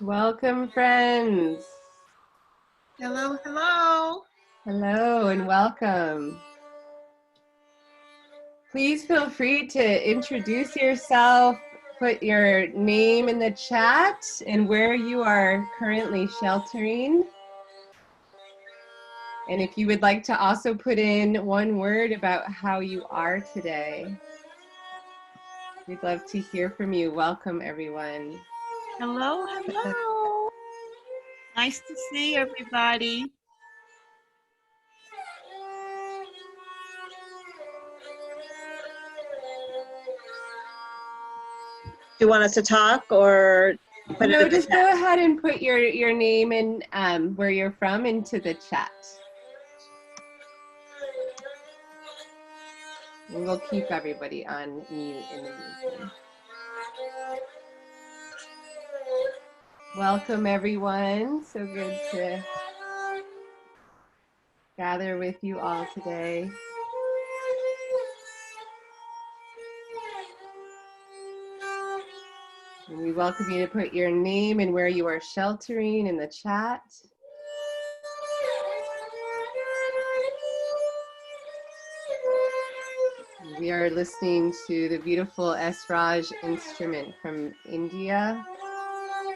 Welcome, friends. Hello, hello. Hello and welcome. Please feel free to introduce yourself, put your name in the chat and where you are currently sheltering. And if you would like to also put in one word about how you are today. We'd love to hear from you. Welcome, everyone. Hello, hello. Nice to see everybody. Do you want us to talk or put it No, in the just chat? go ahead and put your name and where you're from into the chat. And we'll keep everybody on mute in the meantime. Welcome, everyone. So good to gather with you all today. And we welcome you to put your name and where you are sheltering in the chat. We are listening to the beautiful Esraj instrument from India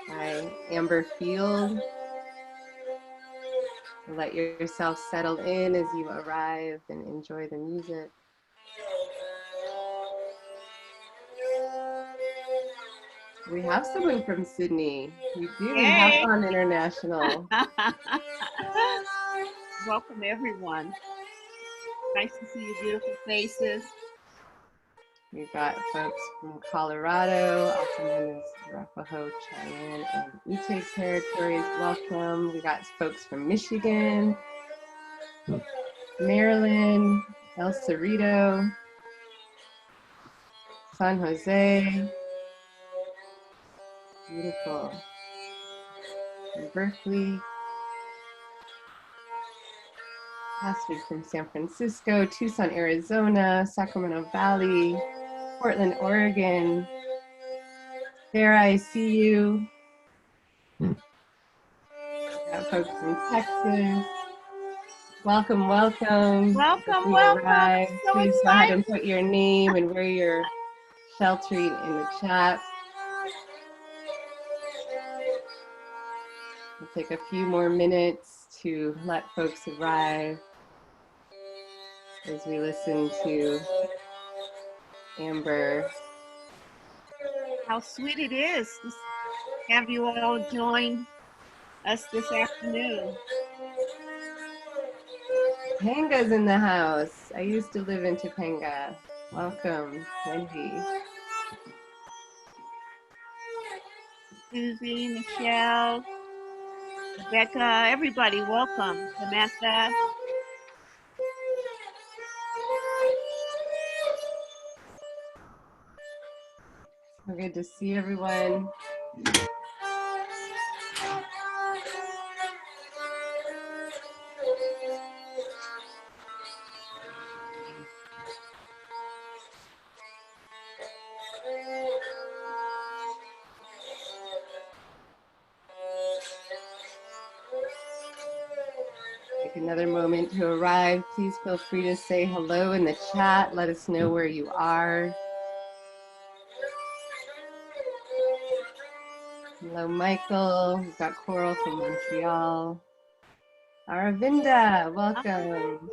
by Amber Field. Let yourself settle in as you arrive and enjoy the music. We have someone from Sydney. We do. We have on international. Welcome, everyone. Nice to see your beautiful faces. We've got folks from Colorado, also known as Arapaho, Cheyenne, and Ute territories. Welcome. We got folks from Michigan, Maryland, El Cerrito, San Jose. Beautiful. From Berkeley. Pastors from San Francisco, Tucson, Arizona, Sacramento Valley, Portland, Oregon. There, I see you. Got folks from Texas. Welcome, welcome. Welcome, We welcome. arrived. So Please go ahead and put your name and where you're sheltering in the chat. We'll take a few more minutes to let folks arrive as we listen to Amber. How sweet it is to have you all join us this afternoon. Topanga's in the house. I used to live in Topanga. Welcome, Wendy. Susie, Michelle, Rebecca, everybody, welcome. Samantha. So good to see everyone. Take another moment to arrive. Please feel free to say hello in the chat. Let us know where you are. Hello, Michael. We've got Coral from Montreal. Aravinda, welcome.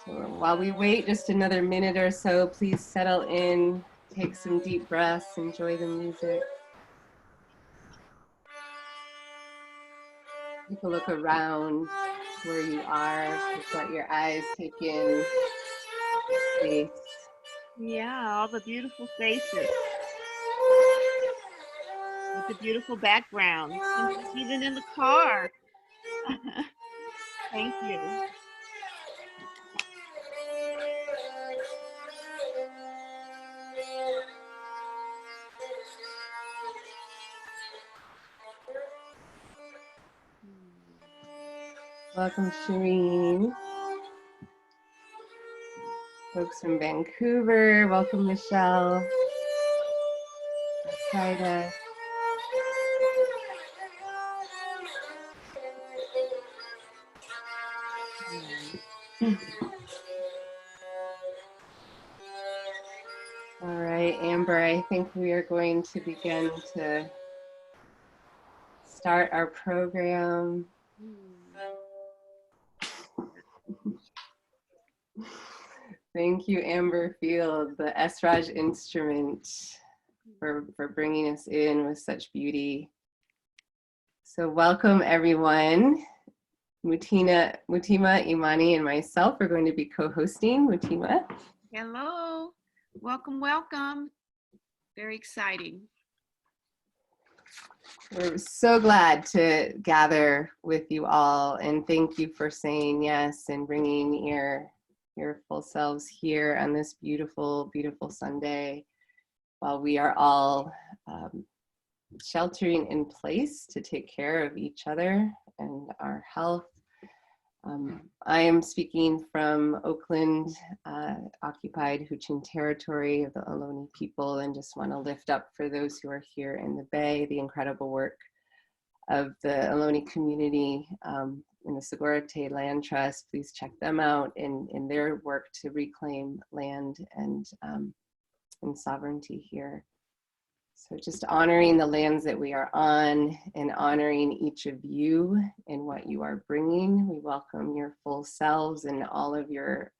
So while we wait just another minute or so, please settle in, take some deep breaths, enjoy the music. Take a look around where you are. Just let your eyes take in the space. Yeah, all the beautiful faces. With the beautiful background. Even in the car. Thank you. Welcome, Shireen. Folks from Vancouver, welcome, Michelle. Saida. All right, Amber, I think we are going to begin to start our program. Thank you, Amber Field, the Esraj instrument, for bringing us in with such beauty. So welcome, everyone. Mutima, Imani, and myself are going to be co-hosting. Mutima. Hello. Welcome, welcome. Very exciting. We're so glad to gather with you all, and thank you for saying yes and bringing your full selves here on this beautiful, beautiful Sunday while we are all sheltering in place to take care of each other and our health. I am speaking from Oakland, occupied Huichin territory of the Ohlone people, and just want to lift up for those who are here in the Bay, the incredible work of the Ohlone community in the Sogorea Te' Land Trust. Please check them out in their work to reclaim land and sovereignty here. So just honoring the lands that we are on and honoring each of you and what you are bringing. We welcome your full selves and all of your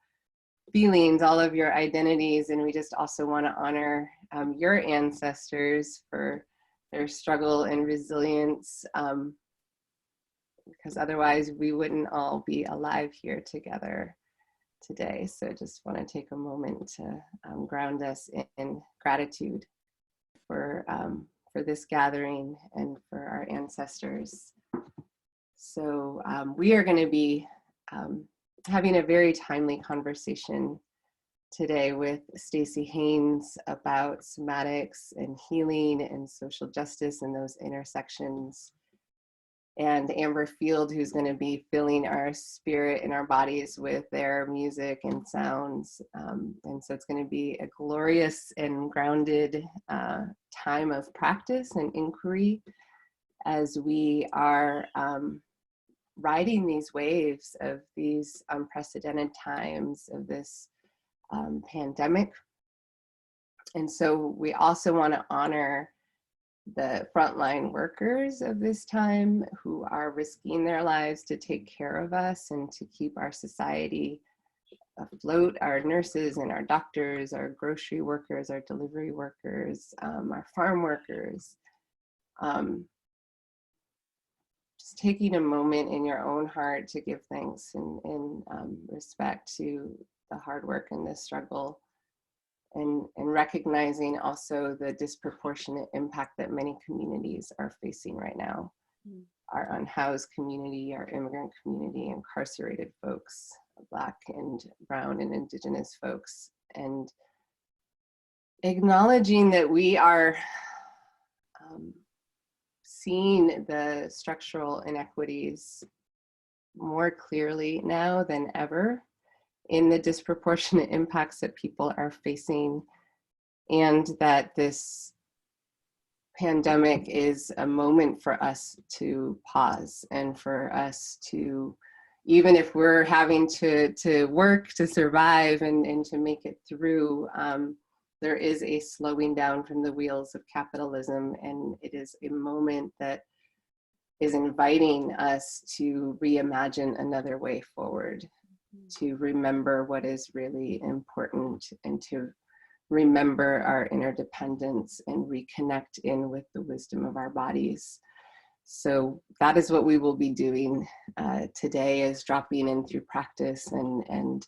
feelings, all of your identities. And we just also want to honor your ancestors for their struggle and resilience, because otherwise we wouldn't all be alive here together today. So just want to take a moment to ground us in gratitude for this gathering and for our ancestors. So we are going to be having a very timely conversation today with Stacey Haynes about somatics and healing and social justice and those intersections, and Amber Field, who's going to be filling our spirit and our bodies with their music and sounds. And so it's going to be a glorious and grounded time of practice and inquiry as we are riding these waves of these unprecedented times of this pandemic. And so we also want to honor the frontline workers of this time who are risking their lives to take care of us and to keep our society afloat, our nurses and our doctors, our grocery workers, our delivery workers, our farm workers. Just taking a moment in your own heart to give thanks and respect to the hard work and the struggle. And recognizing also the disproportionate impact that many communities are facing right now. Our unhoused community, our immigrant community, incarcerated folks, Black and Brown and Indigenous folks, and acknowledging that we are seeing the structural inequities more clearly now than ever in the disproportionate impacts that people are facing, and that this pandemic is a moment for us to pause and for us to, even if we're having to work to survive and to make it through, there is a slowing down from the wheels of capitalism, and it is a moment that is inviting us to reimagine another way forward, to remember what is really important and to remember our interdependence and reconnect in with the wisdom of our bodies. So that is what we will be doing today, is dropping in through practice and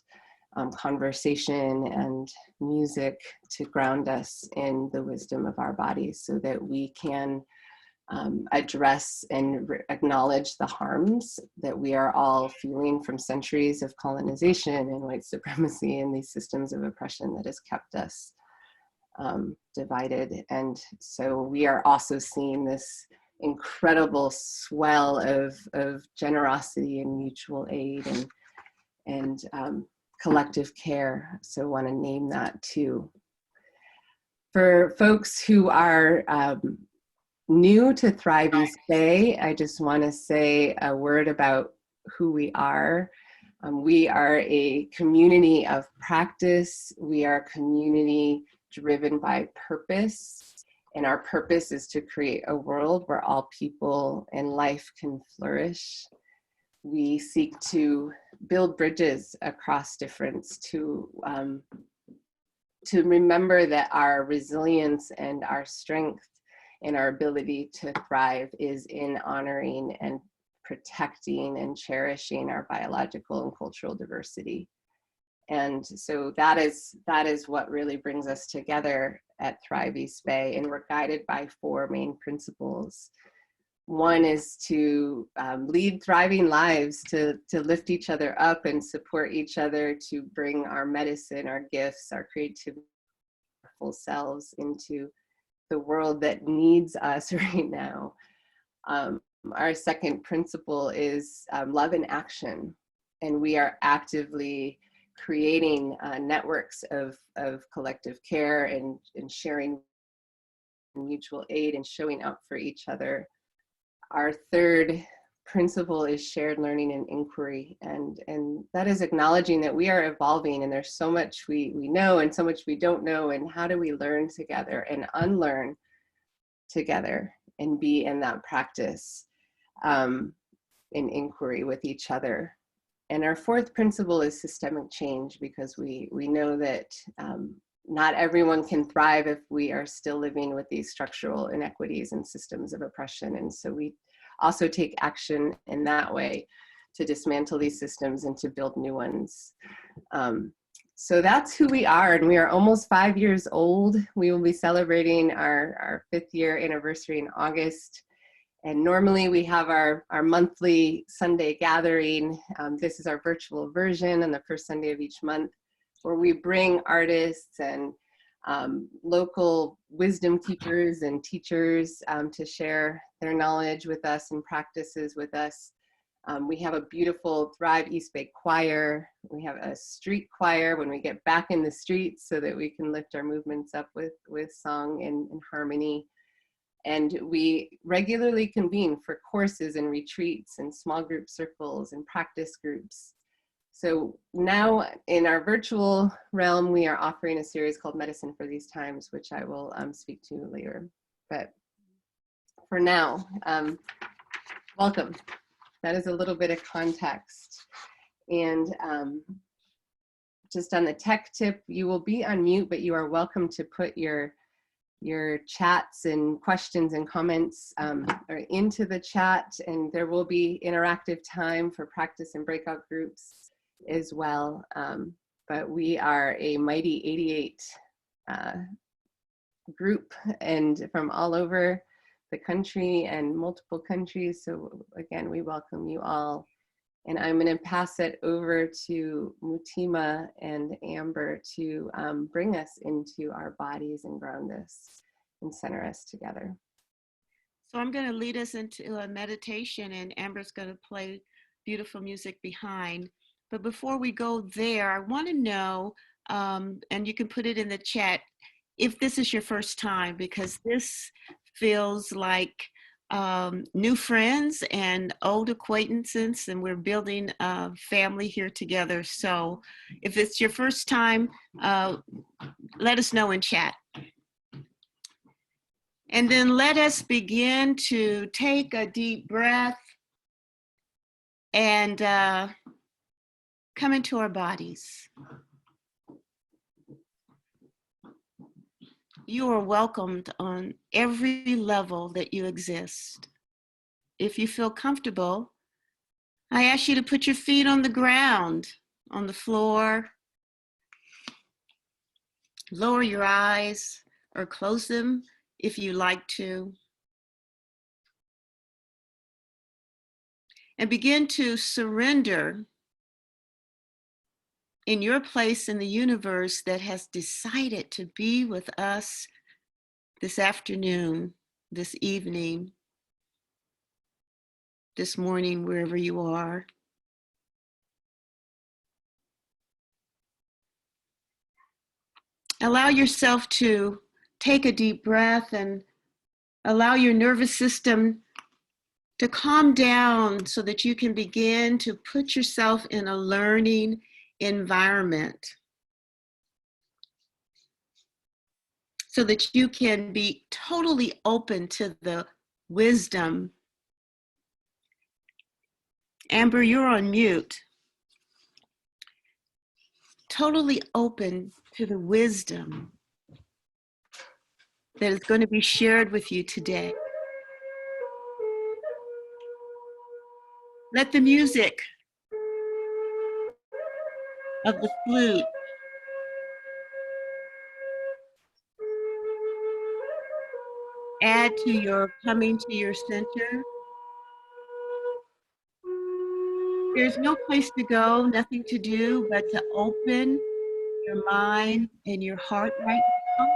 conversation and music to ground us in the wisdom of our bodies so that we can address and acknowledge the harms that we are all feeling from centuries of colonization and white supremacy and these systems of oppression that has kept us divided. And so we are also seeing this incredible swell of generosity and mutual aid and collective care. So I want to name that too. For folks who are new to Thrive East Bay, I just want to say a word about who we are. We are a community of practice. We are a community driven by purpose. And our purpose is to create a world where all people and life can flourish. We seek to build bridges across difference, to remember that our resilience and our strength and our ability to thrive is in honoring and protecting and cherishing our biological and cultural diversity. And so that is what really brings us together at Thrive East Bay, and we're guided by 4 main principles. One is to lead thriving lives, to lift each other up and support each other, to bring our medicine, our gifts, our creativity, our full selves into the world that needs us right now. Our second principle is love in action, and we are actively creating networks of collective care and sharing mutual aid and showing up for each other. Our third principle is shared learning and inquiry, and that is acknowledging that we are evolving and there's so much we know and so much we don't know, and how do we learn together and unlearn together and be in that practice in inquiry with each other. And our fourth principle is systemic change, because we know that not everyone can thrive if we are still living with these structural inequities and systems of oppression. And so we also take action in that way to dismantle these systems and to build new ones. So that's who we are, and we are almost 5 years old. We will be celebrating our 5th year anniversary in August. And normally we have our monthly Sunday gathering. This is our virtual version on the first Sunday of each month, where we bring artists and local wisdom keepers and teachers to share their knowledge with us and practices with us. We have a beautiful Thrive East Bay choir. We have a street choir when we get back in the streets, so that we can lift our movements up with song and harmony. And we regularly convene for courses and retreats and small group circles and practice groups. So now in our virtual realm, we are offering a series called Medicine for These Times, which I will speak to later. But for now, welcome. That is a little bit of context. And just on the tech tip, you will be on mute, but you are welcome to put your chats and questions and comments into the chat, and there will be interactive time for practice and breakout groups as well. But we are a mighty 88 group, and from all over the country and multiple countries. So again, we welcome you all. And I'm going to pass it over to Mutima and Amber to bring us into our bodies and ground us and center us together. So I'm going to lead us into a meditation, and Amber's going to play beautiful music behind. But before we go there, I want to know, and you can put it in the chat, if this is your first time, because this feels like new friends and old acquaintances, and we're building a family here together. So if it's your first time, let us know in chat. And then let us begin to take a deep breath and come into our bodies. You are welcomed on every level that you exist. If you feel comfortable, I ask you to put your feet on the ground, on the floor. Lower your eyes or close them if you like to. And begin to surrender in your place in the universe that has decided to be with us this afternoon, this evening. this morning, wherever you are. Allow yourself to take a deep breath and allow your nervous system to calm down so that you can begin to put yourself in a learning environment, so that you can be totally open to the wisdom. Amber, you're on mute. Totally open to the wisdom that is going to be shared with you today. Let the music of the flute add to your coming to your center. There's no place to go, nothing to do but to open your mind and your heart right now.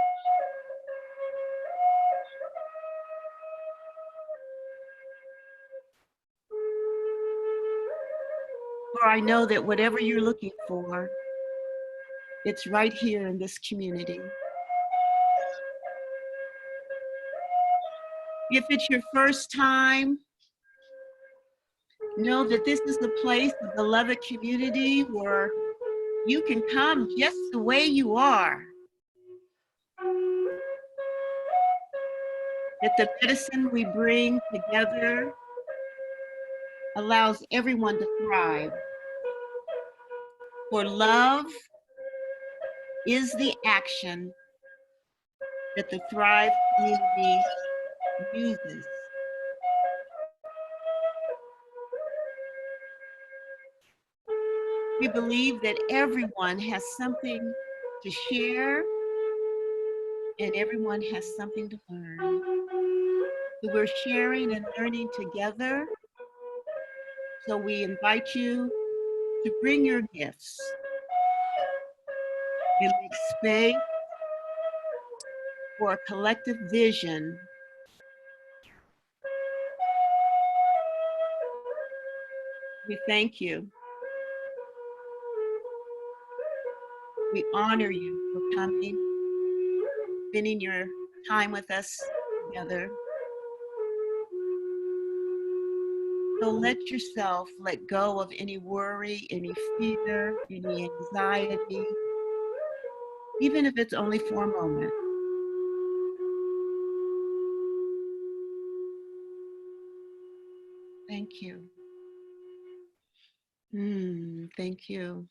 For I know that whatever you're looking for, it's right here in this community. If it's your first time, know that this is the place, the beloved community, where you can come just the way you are. That the medicine we bring together allows everyone to thrive. For love is the action that the Thrive community uses. We believe that everyone has something to share and everyone has something to learn. So we're sharing and learning together. So we invite you to bring your gifts and make space for a collective vision We thank you. We honor you for coming, spending your time with us together. So let yourself let go of any worry, any fear, any anxiety, even if it's only for a moment. Thank you. Thank you.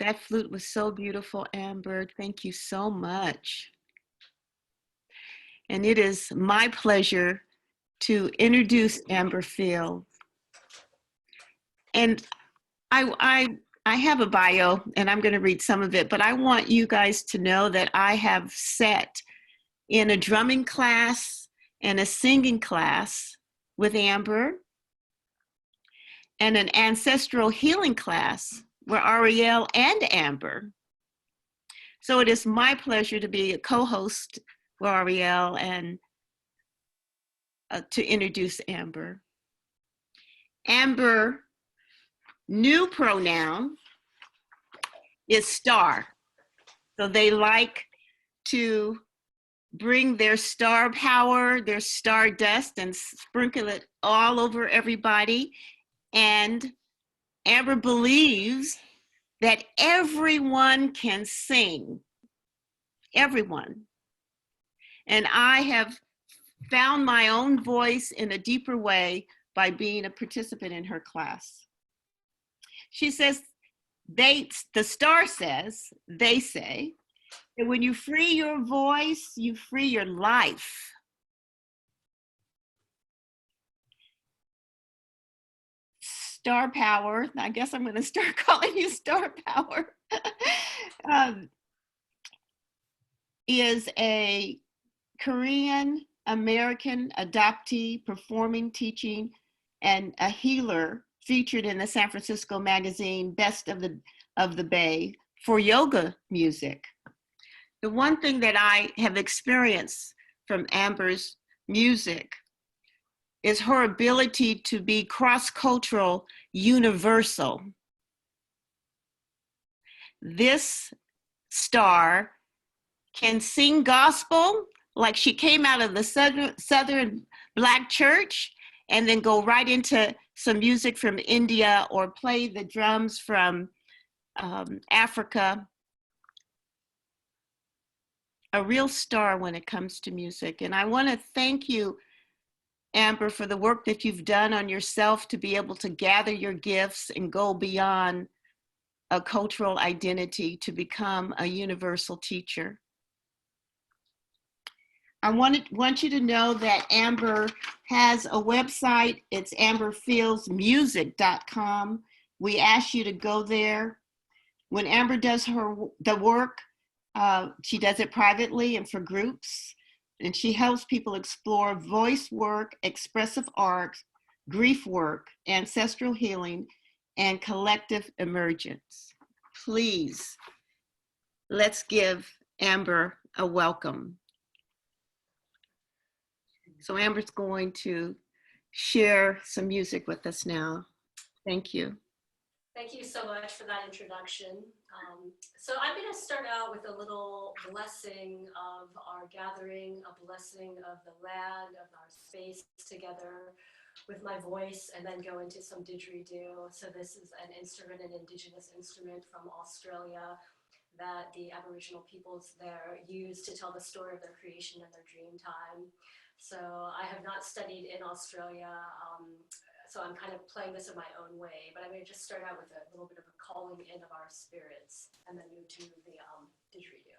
That flute was so beautiful, Amber. Thank you so much. And it is my pleasure to introduce Amber Field. And I have a bio, and I'm going to read some of it, but I want you guys to know that I have sat in a drumming class and a singing class with Amber, and an ancestral healing class with Ariel and Amber. So it is my pleasure to be a co-host with Ariel and to introduce Amber. Amber, new pronoun is star. So they like to bring their star power, their star dust, and sprinkle it all over everybody. And Amber believes that everyone can sing, everyone. And I have found my own voice in a deeper way by being a participant in her class. She says, the star says, they say, that when you free your voice, you free your life. Star power, I guess I'm going to start calling you star power, is a Korean American adoptee, performing, teaching, and a healer featured in the San Francisco magazine Best of the Bay for yoga music. The one thing that I have experienced from Amber's music is her ability to be cross-cultural, universal. This star can sing gospel like she came out of the Southern Black church and then go right into some music from India or play the drums from Africa. A real star when it comes to music. And I want to thank you, Amber, for the work that you've done on yourself to be able to gather your gifts and go beyond a cultural identity to become a universal teacher. I want you to know that Amber has a website. It's amberfieldsmusic.com. We ask you to go there. When Amber does the work, she does it privately and for groups, and she helps people explore voice work, expressive art, grief work, ancestral healing, and collective emergence. Please, let's give Amber a welcome. So Amber's going to share some music with us now. Thank you. Thank you so much for that introduction. So I'm going to start out with a little blessing of our gathering, a blessing of the land, of our space together with my voice, and then go into some didgeridoo. So this is an instrument, an indigenous instrument from Australia that the Aboriginal peoples there use to tell the story of their creation and their dream time. So I have not studied in Australia, so I'm kind of playing this in my own way, but I'm going to just start out with a little bit of a calling in of our spirits and then move to the didgeridoo.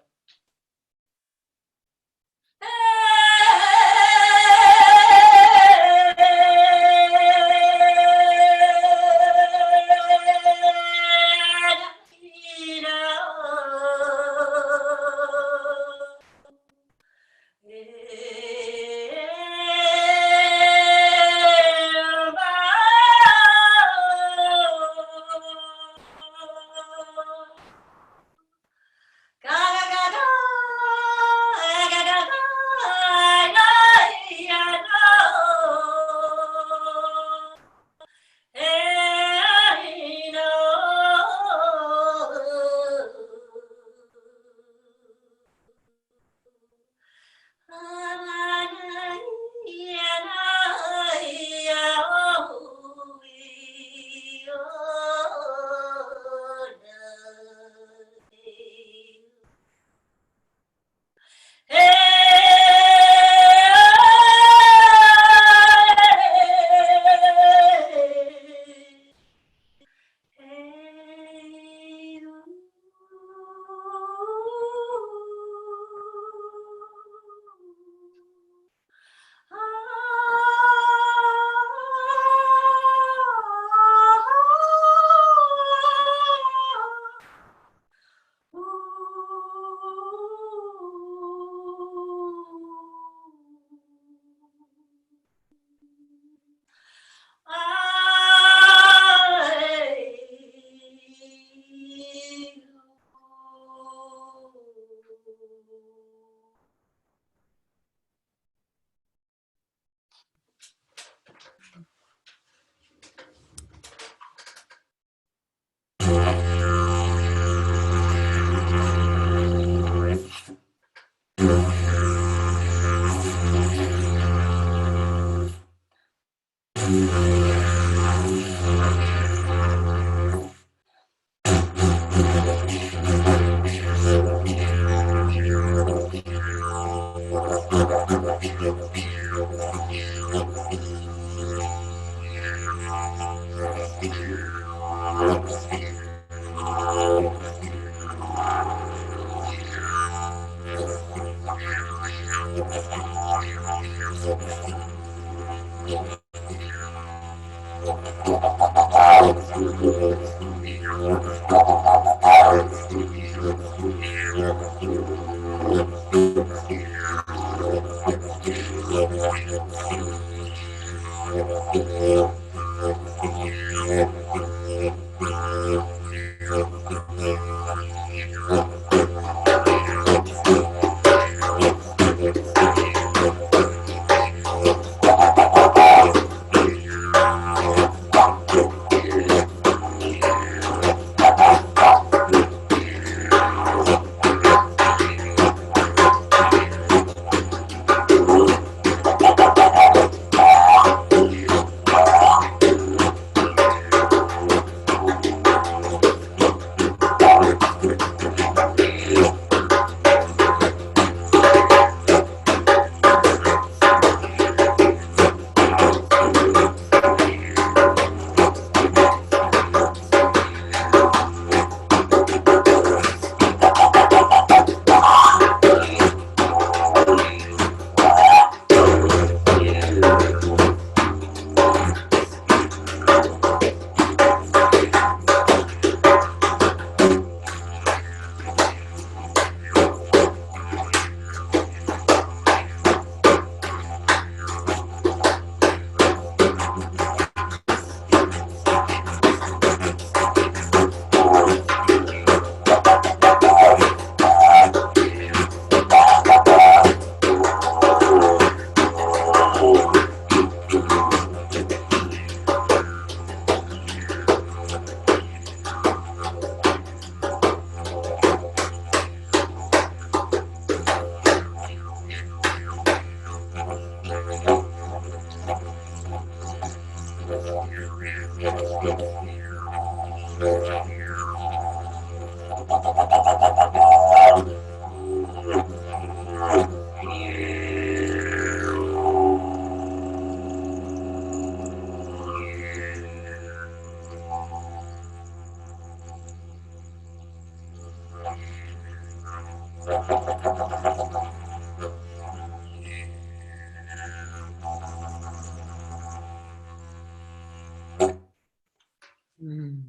Mm.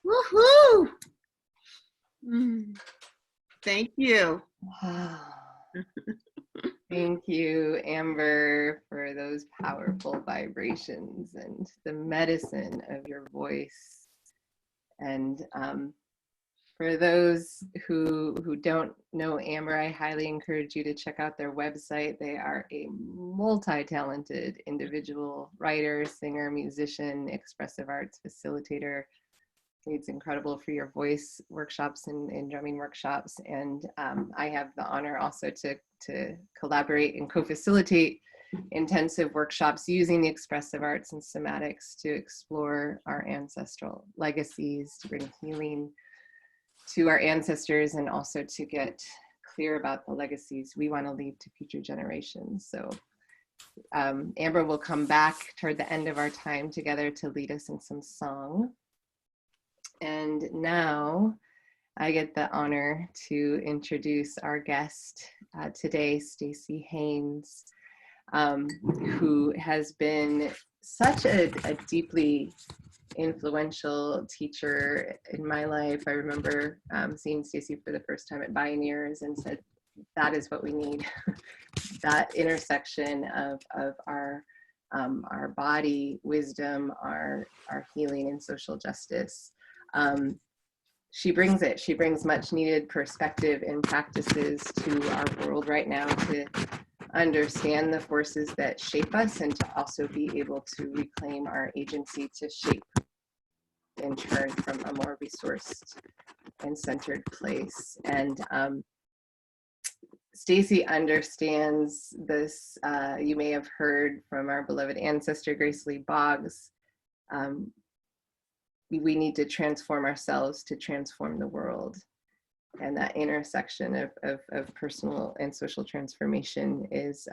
Woohoo! Mm. Thank you. Thank you, Amber, for those powerful vibrations and the medicine of your voice. And for those who don't know Amber, I highly encourage you to check out their website. They are a multi-talented individual, writer, singer, musician, expressive arts facilitator. It's incredible for your voice workshops and drumming workshops. And I have the honor also to collaborate and co-facilitate intensive workshops using the expressive arts and somatics to explore our ancestral legacies, to bring healing to our ancestors, and also to get clear about the legacies we want to leave to future generations. So Amber will come back toward the end of our time together to lead us in some song. And now I get the honor to introduce our guest today, Stacey Haynes, who has been such a deeply influential teacher in my life. I remember seeing Stacey for the first time at Bioneers and said, that is what we need, that intersection of our body, wisdom, our healing, and social justice. She brings it. She brings much needed perspective and practices to our world right now to understand the forces that shape us and to also be able to reclaim our agency to shape in turn from a more resourced and centered place. And Stacey understands this. You may have heard from our beloved ancestor, Grace Lee Boggs. We need to transform ourselves to transform the world. And that intersection of personal and social transformation is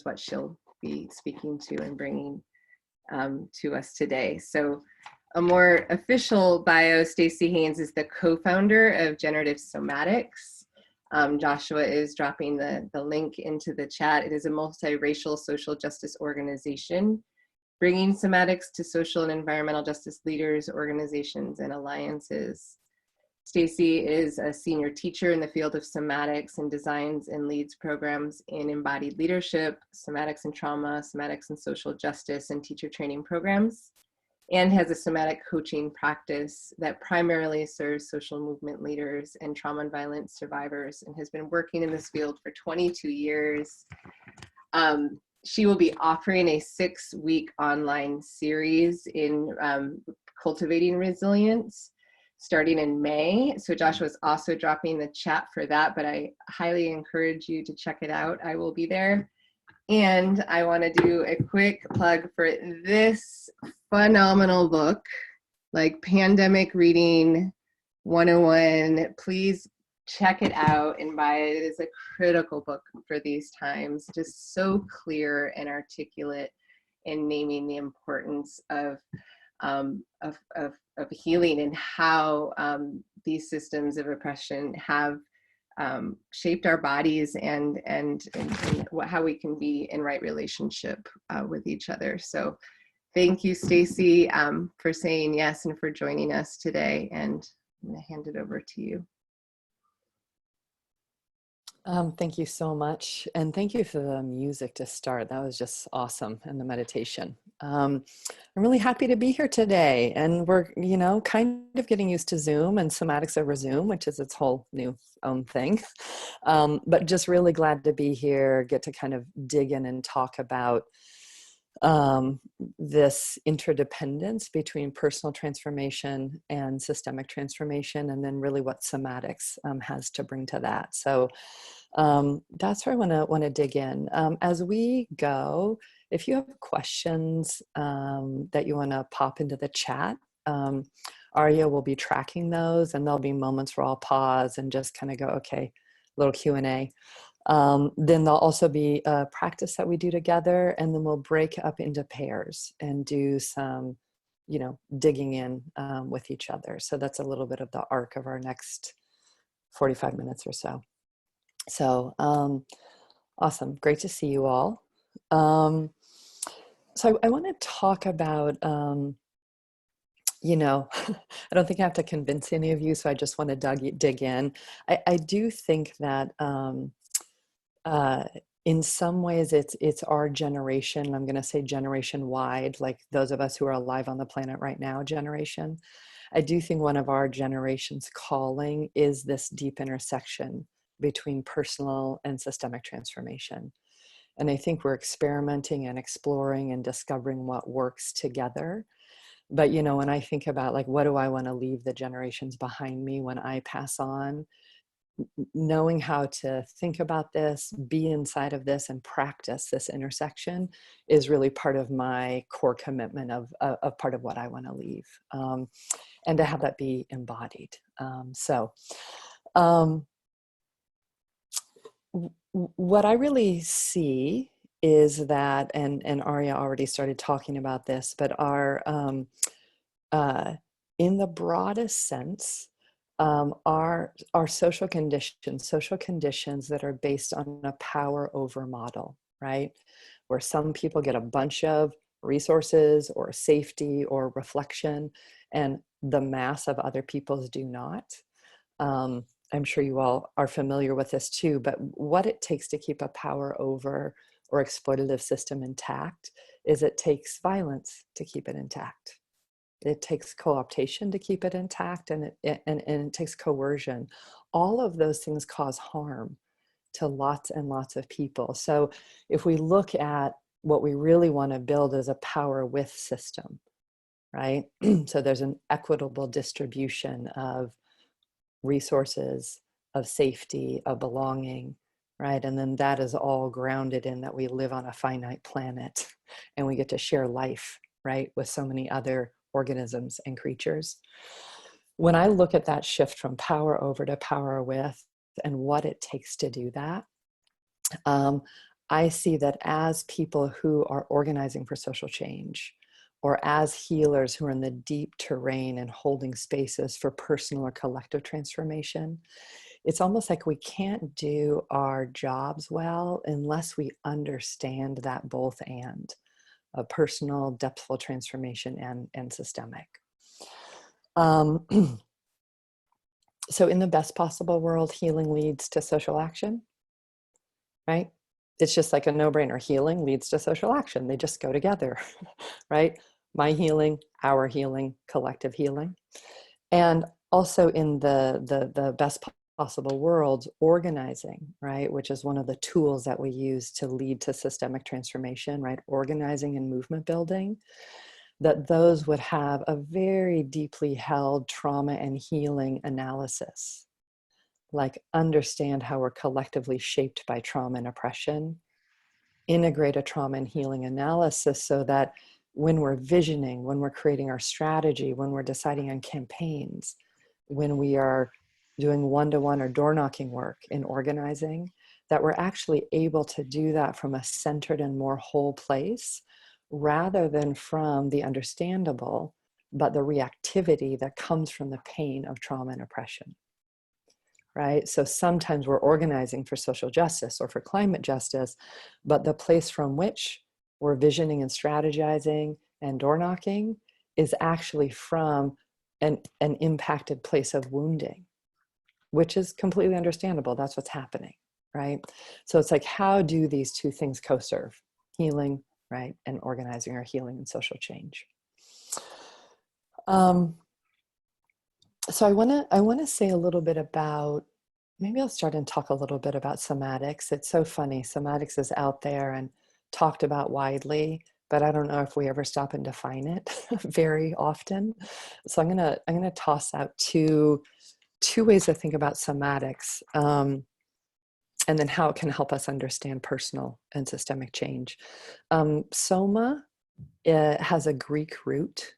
what she'll be speaking to and bringing to us today. So a more official bio, Stacey Haynes is the co-founder of Generative Somatics. Joshua is dropping the link into the chat. It is a multiracial social justice organization bringing somatics to social and environmental justice leaders, organizations, and alliances. Stacey is a senior teacher in the field of somatics and designs and leads programs in embodied leadership, somatics and trauma, somatics and social justice, and teacher training programs, and has a somatic coaching practice that primarily serves social movement leaders and trauma and violence survivors, and has been working in this field for 22 years. She will be offering a 6-week online series in cultivating resilience starting in May. So Joshua's also dropping the chat for that, but I highly encourage you to check it out. I will be there. And I want to do a quick plug for this phenomenal book, like Pandemic Reading 101. Please check it out and buy it. It is a critical book for these times, just so clear and articulate in naming the importance of healing and how these systems of oppression have shaped our bodies and how we can be in right relationship with each other. So thank you, Stacey, for saying yes and for joining us today. And I'm going to hand it over to you. Thank you so much. And thank you for the music to start. That was just awesome. And the meditation. I'm really happy to be here today. And we're, kind of getting used to Zoom and somatics over Zoom, which is its whole new own thing. But just really glad to be here, get to kind of dig in and talk about this interdependence between personal transformation and systemic transformation, and then really what somatics has to bring to that. So that's where I want to dig in. As we go, if you have questions that you want to pop into the chat, Arya will be tracking those, and there'll be moments where I'll pause and just kind of go, okay, little Q&A. Then there'll also be a practice that we do together, and then we'll break up into pairs and do some, digging in with each other. So that's a little bit of the arc of our next 45 minutes or so. So awesome. Great to see you all. So I want to talk about, I don't think I have to convince any of you, so I just want to dig in. I do think that in some ways it's our generation, I'm going to say generation wide, like those of us who are alive on the planet right now generation. I do think one of our generation's calling is this deep intersection between personal and systemic transformation. And I think we're experimenting and exploring and discovering what works together. But, when I think about like, what do I want to leave the generations behind me when I pass on, knowing how to think about this, be inside of this, and practice this intersection is really part of my core commitment of part of what I want to leave, and to have that be embodied. What I really see is that, and Arya already started talking about this, but in the broadest sense, our social conditions that are based on a power over model, right? Where some people get a bunch of resources or safety or reflection, and the mass of other people's do not. I'm sure you all are familiar with this too, but what it takes to keep a power over or exploitative system intact is it takes violence to keep it intact. It takes co-optation to keep it intact, and it takes coercion. All of those things cause harm to lots and lots of people. So if we look at what we really want to build as a power with system, right? So there's an equitable distribution of resources, of safety, of belonging, right? And then that is all grounded in that we live on a finite planet and we get to share life, right, with so many other organisms and creatures. When I look at that shift from power over to power with and what it takes to do that, I see that as people who are organizing for social change, or as healers who are in the deep terrain and holding spaces for personal or collective transformation, it's almost like we can't do our jobs well unless we understand that both and a personal, depthful transformation and systemic. So in the best possible world, healing leads to social action, right? It's just like a no-brainer. Healing leads to social action. They just go together, right? My healing, our healing, collective healing. And also in the best possible world, organizing, right? Which is one of the tools that we use to lead to systemic transformation, right? Organizing and movement building, that those would have a very deeply held trauma and healing analysis. Like understand how we're collectively shaped by trauma and oppression, integrate a trauma and healing analysis so that when we're visioning, when we're creating our strategy, when we're deciding on campaigns, when we are doing one-to-one or door knocking work in organizing, that we're actually able to do that from a centered and more whole place rather than from the understandable, but the reactivity that comes from the pain of trauma and oppression. Right? So sometimes we're organizing for social justice or for climate justice, but the place from which we're visioning and strategizing and door knocking is actually from an impacted place of wounding, which is completely understandable. That's what's happening, right? So it's like, how do these two things co-serve? Healing, right? And organizing or healing and social change. So I want to say a little bit about, maybe I'll start and talk a little bit about somatics. It's so funny. Somatics is out there and talked about widely, but I don't know if we ever stop and define it very often. So I'm gonna toss out two ways to think about somatics. and then how it can help us understand personal and systemic change. Soma has a Greek root.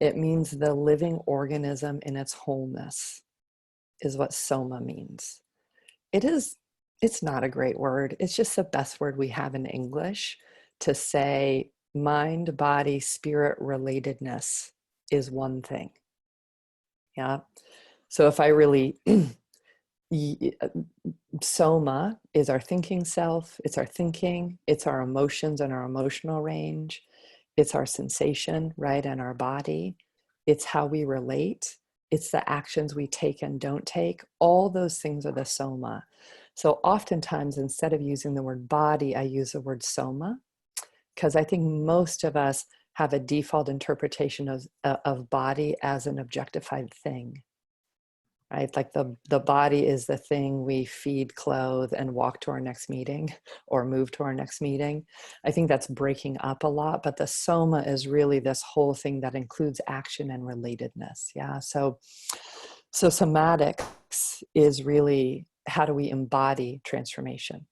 It means the living organism in its wholeness is what soma means. It's not a great word. It's just the best word we have in English to say mind, body, spirit relatedness is one thing. Yeah. So if I really, soma is our thinking self, it's our thinking, it's our emotions and our emotional range, it's our sensation, right, and our body, it's how we relate, it's the actions we take and don't take. All those things are the soma. So oftentimes, instead of using the word body, I use the word soma, because I think most of us have a default interpretation of body as an objectified thing, right? Like the body is the thing we feed, clothe, and walk to our next meeting or move to our next meeting. I think that's breaking up a lot, but the soma is really this whole thing that includes action and relatedness. Yeah. So somatics is really, how do we embody transformation?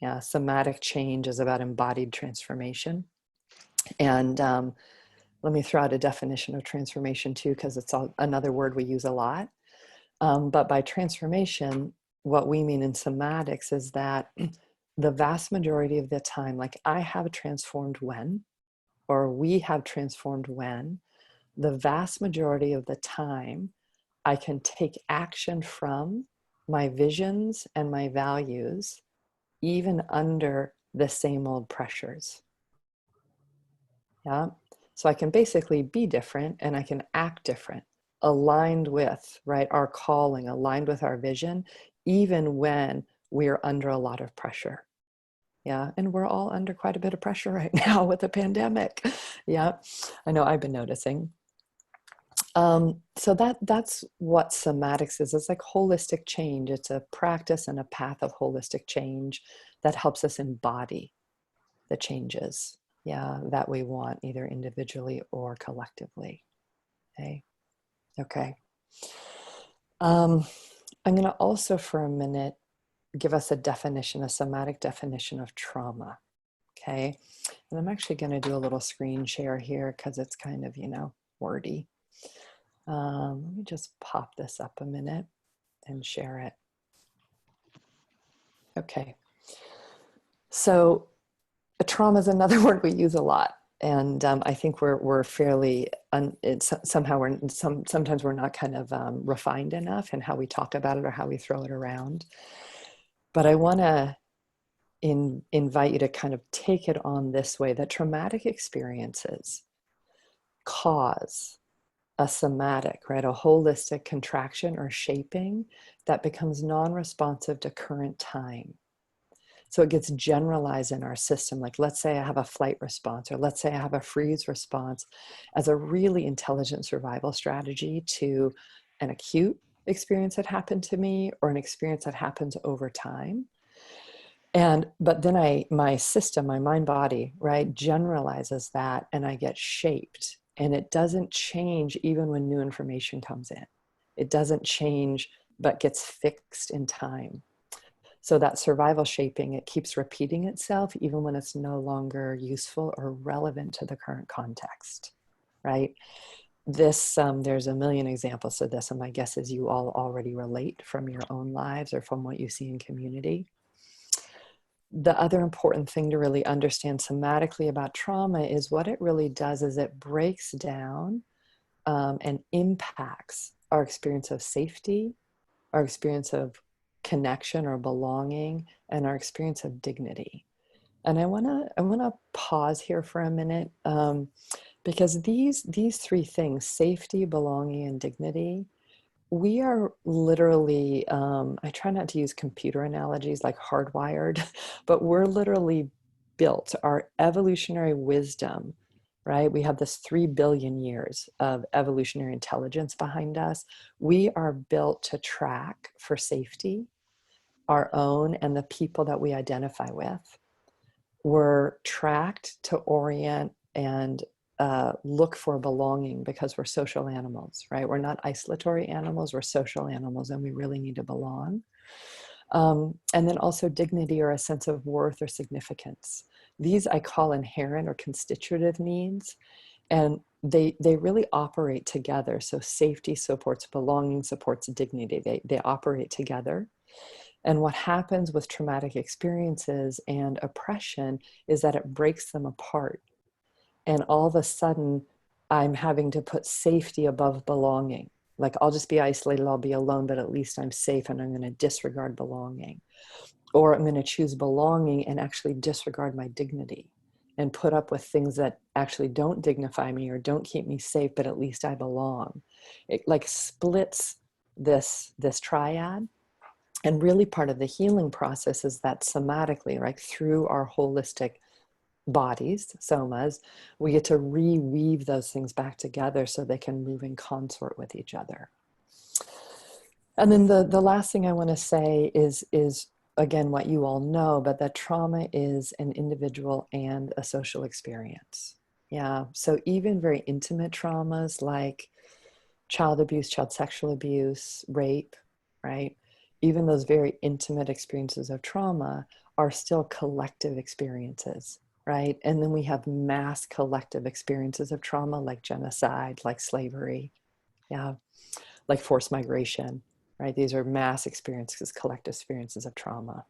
Yeah. Somatic change is about embodied transformation. And let me throw out a definition of transformation too, because it's another word we use a lot. But by transformation, what we mean in somatics is that the vast majority of the time, like I have transformed when, or we have transformed when, the vast majority of the time, I can take action from my visions and my values, even under the same old pressures. Yeah. So I can basically be different and I can act different, aligned with, right, our calling, aligned with our vision, even when we're under a lot of pressure. Yeah. And we're all under quite a bit of pressure right now with the pandemic. Yeah. I know I've been noticing. So that's what somatics is. It's like holistic change. It's a practice and a path of holistic change that helps us embody the changes, yeah, that we want, either individually or collectively. Okay. I'm going to also for a minute give us a definition, a somatic definition of trauma. Okay. And I'm actually going to do a little screen share here because it's kind of, wordy. Let me just pop this up a minute and share it. Okay. So trauma is another word we use a lot. And I think we're fairly, sometimes we're not kind of refined enough in how we talk about it or how we throw it around. But I want to invite you to kind of take it on this way, that traumatic experiences cause a somatic, right, a holistic contraction or shaping that becomes non-responsive to current time. So it gets generalized in our system. Like, let's say I have a flight response, or let's say I have a freeze response as a really intelligent survival strategy to an acute experience that happened to me or an experience that happens over time. But then my system, my mind body, right, generalizes that and I get shaped, and it doesn't change even when new information comes in. It doesn't change, but gets fixed in time. So that survival shaping, it keeps repeating itself even when it's no longer useful or relevant to the current context, right? This, there's a million examples of this, and my guess is you all already relate from your own lives or from what you see in community. The other important thing to really understand somatically about trauma is what it really does is it breaks down and impacts our experience of safety, our experience of connection or belonging, and our experience of dignity. And I wanna pause here for a minute because these three things, safety, belonging, and dignity, we are literally, I try not to use computer analogies like hardwired, but we're literally built, our evolutionary wisdom, right? We have this 3 billion years of evolutionary intelligence behind us. We are built to track for safety, our own and the people that we identify with. We're tracked to orient and look for belonging because we're social animals, right? We're not isolatory animals, we're social animals, and we really need to belong. And then also dignity or a sense of worth or significance. These I call inherent or constitutive needs, and they really operate together. So safety supports belonging, supports dignity. They operate together. And what happens with traumatic experiences and oppression is that it breaks them apart. And all of a sudden, I'm having to put safety above belonging. Like, I'll just be isolated, I'll be alone, but at least I'm safe, and I'm going to disregard belonging. Or I'm going to choose belonging and actually disregard my dignity and put up with things that actually don't dignify me or don't keep me safe, but at least I belong. It like splits this triad. And really part of the healing process is that somatically, like through our holistic bodies, somas, we get to reweave those things back together so they can move in consort with each other. And then the last thing I want to say is again, what you all know, but that trauma is an individual and a social experience. Yeah. So even very intimate traumas like child abuse, child sexual abuse, rape, right? Even those very intimate experiences of trauma are still collective experiences, right? And then we have mass collective experiences of trauma like genocide, like slavery, yeah, like forced migration, right? These are mass experiences, collective experiences of trauma.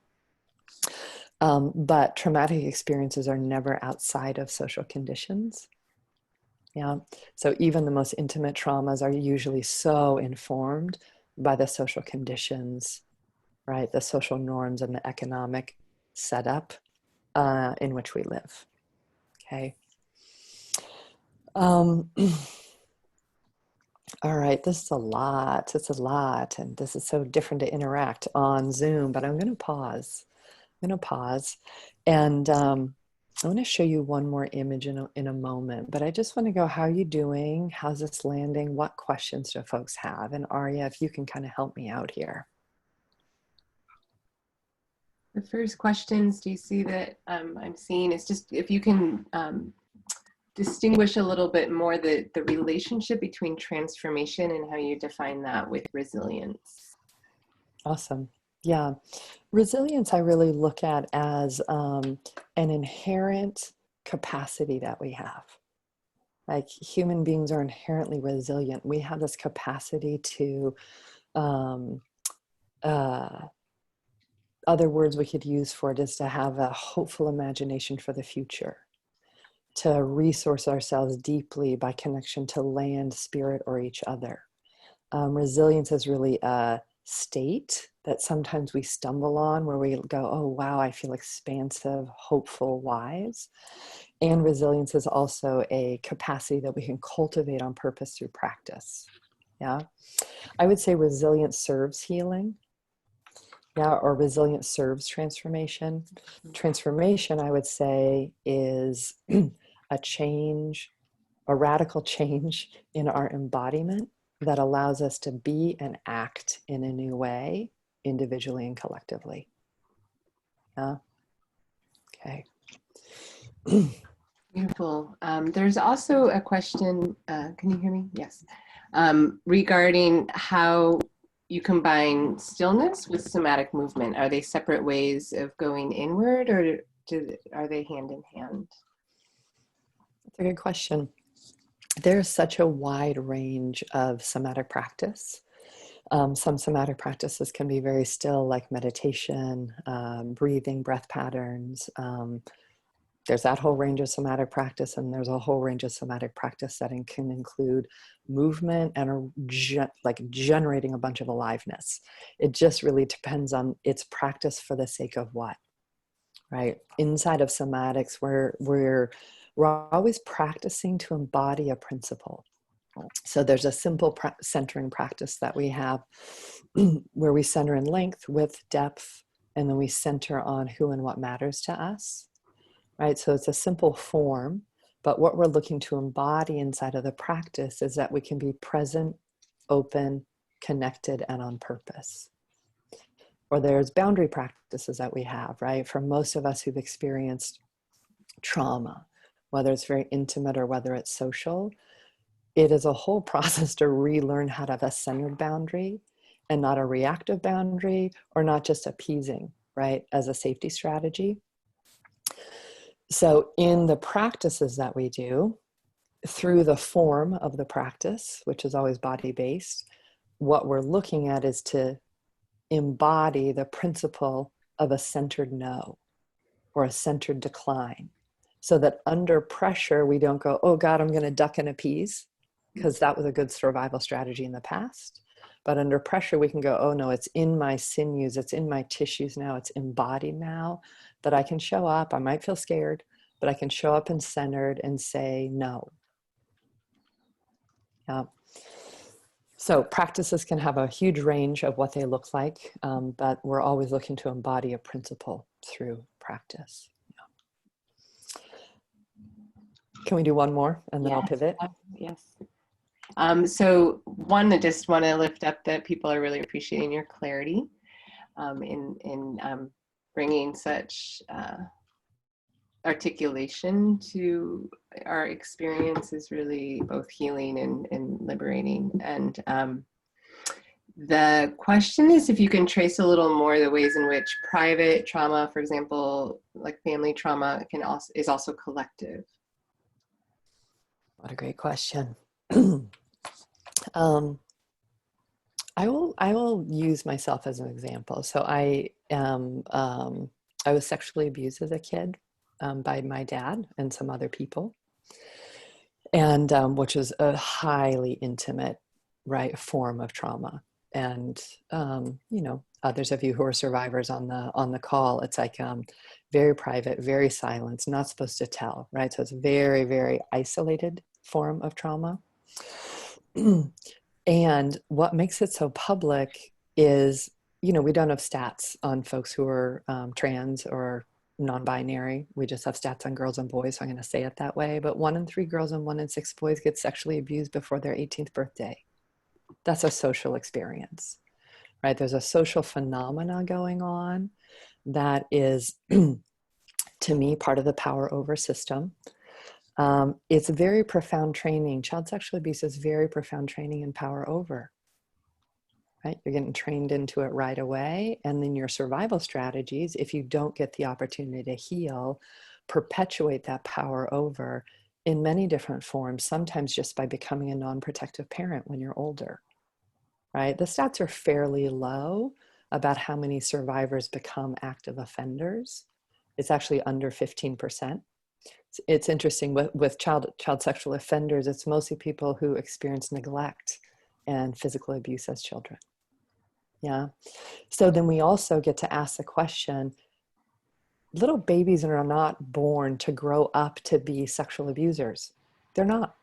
But traumatic experiences are never outside of social conditions. Yeah. So even the most intimate traumas are usually so informed by the social conditions, right? The social norms and the economic setup in which we live. Okay. All right, this is a lot. It's a lot. And this is so different to interact on Zoom, but I'm going to pause. And I want to show you one more image in a moment, but I just want to go, how are you doing? How's this landing? What questions do folks have? And Arya, if you can kind of help me out here. The first questions, do you see that I'm seeing is just if you can distinguish a little bit more the relationship between transformation and how you define that with resilience. Awesome. Yeah. Resilience, I really look at as an inherent capacity that we have. Like human beings are inherently resilient. We have this capacity to, other words we could use for it is to have a hopeful imagination for the future, to resource ourselves deeply by connection to land, spirit, or each other. Resilience is really a state that sometimes we stumble on where we go, oh, wow, I feel expansive, hopeful, wise. And resilience is also a capacity that we can cultivate on purpose through practice. Yeah. I would say resilience serves healing. Yeah. Or resilience serves transformation. Transformation, I would say, is a change, a radical change in our embodiment that allows us to be and act in a new way, individually and collectively. Yeah. Okay. Beautiful. There's also a question, can you hear me? Yes. Regarding how you combine stillness with somatic movement. Are they separate ways of going inward, or are they hand in hand? That's a good question. There's such a wide range of somatic practice. Some somatic practices can be very still, like meditation, breathing, breath patterns. There's that whole range of somatic practice, and there's a whole range of somatic practice that can include movement and like generating a bunch of aliveness. It just really depends on its practice for the sake of what, right? Inside of somatics, we're always practicing to embody a principle. So there's a simple centering practice that we have where we center in length, width, depth, and then we center on who and what matters to us. Right? So it's a simple form, but what we're looking to embody inside of the practice is that we can be present, open, connected, and on purpose. Or there's boundary practices that we have, right? For most of us who've experienced trauma, whether it's very intimate or whether it's social, it is a whole process to relearn how to have a centered boundary and not a reactive boundary, or not just appeasing, right, as a safety strategy. So in the practices that we do, through the form of the practice, which is always body-based, what we're looking at is to embody the principle of a centered no or a centered decline, so that under pressure, we don't go, oh God, I'm going to duck and appease, because that was a good survival strategy in the past. But under pressure, we can go, oh no, it's in my sinews, it's in my tissues now, it's embodied now, that I can show up. I might feel scared, but I can show up and centered and say no. Yeah. So practices can have a huge range of what they look like, but we're always looking to embody a principle through practice. Yeah. Can we do one more and then I'll pivot? Yes. So one, I just want to lift up that people are really appreciating your clarity in bringing such articulation to our experience is really both healing and liberating. And the question is if you can trace a little more the ways in which private trauma, for example, like family trauma, is also collective. What a great question. I will use myself as an example. So I was sexually abused as a kid by my dad and some other people, and which was a highly intimate, right, form of trauma. And you know, others of you who are survivors on the call, it's like very private, very silent, not supposed to tell, right? So it's a very, very isolated form of trauma. And what makes it so public is, you know, we don't have stats on folks who are trans or non-binary. We just have stats on girls and boys, so I'm going to say it that way. But 1 in 3 girls and 1 in 6 boys get sexually abused before their 18th birthday. That's a social experience, right? There's a social phenomena going on that is, to me, part of the power over system. It's very profound training. Child sexual abuse is very profound training in power over, right? You're getting trained into it right away. And then your survival strategies, if you don't get the opportunity to heal, perpetuate that power over in many different forms, sometimes just by becoming a non-protective parent when you're older, right? The stats are fairly low about how many survivors become active offenders. It's actually under 15%. It's interesting with child sexual offenders, it's mostly people who experience neglect and physical abuse as children. Yeah. So then we also get to ask the question, little babies are not born to grow up to be sexual abusers. They're not.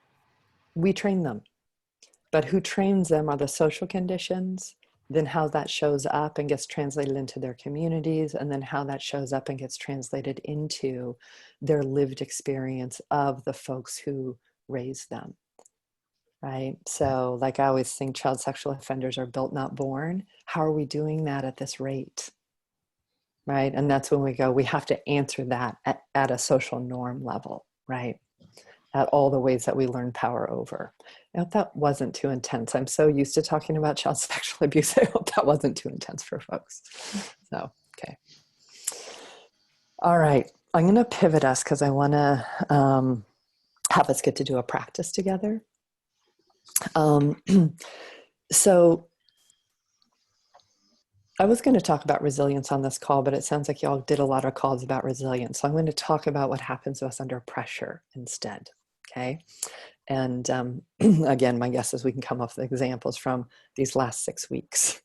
We train them. But who trains them are the social conditions, then how that shows up and gets translated into their communities, and then how that shows up and gets translated into their lived experience of the folks who raised them, right? So like I always think child sexual offenders are built, not born. How are we doing that at this rate, right? And that's when we go, we have to answer that at a social norm level, right? At all the ways that we learn power over. I hope that wasn't too intense. I'm so used to talking about child sexual abuse. I hope that wasn't too intense for folks. So, okay. All right. I'm going to pivot us because I want to have us get to do a practice together. So I was going to talk about resilience on this call, but it sounds like y'all did a lot of calls about resilience. So I'm going to talk about what happens to us under pressure instead. Okay. And again, my guess is we can come up with examples from these last 6 weeks.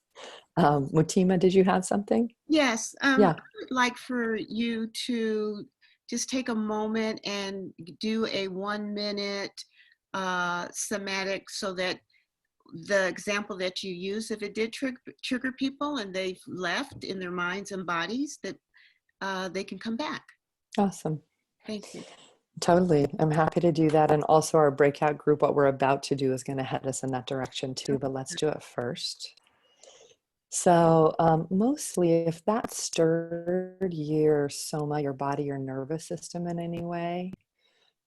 Mutima, did you have something? Yes. Yeah. I would like for you to just take a moment and do a 1-minute somatic, so that the example that you use, if it did trigger people and they've left in their minds and bodies, that they can come back. Awesome. Thank you. Totally. I'm happy to do that. And also our breakout group, what we're about to do is going to head us in that direction too, but let's do it first. So mostly if that stirred your soma, your body, your nervous system in any way,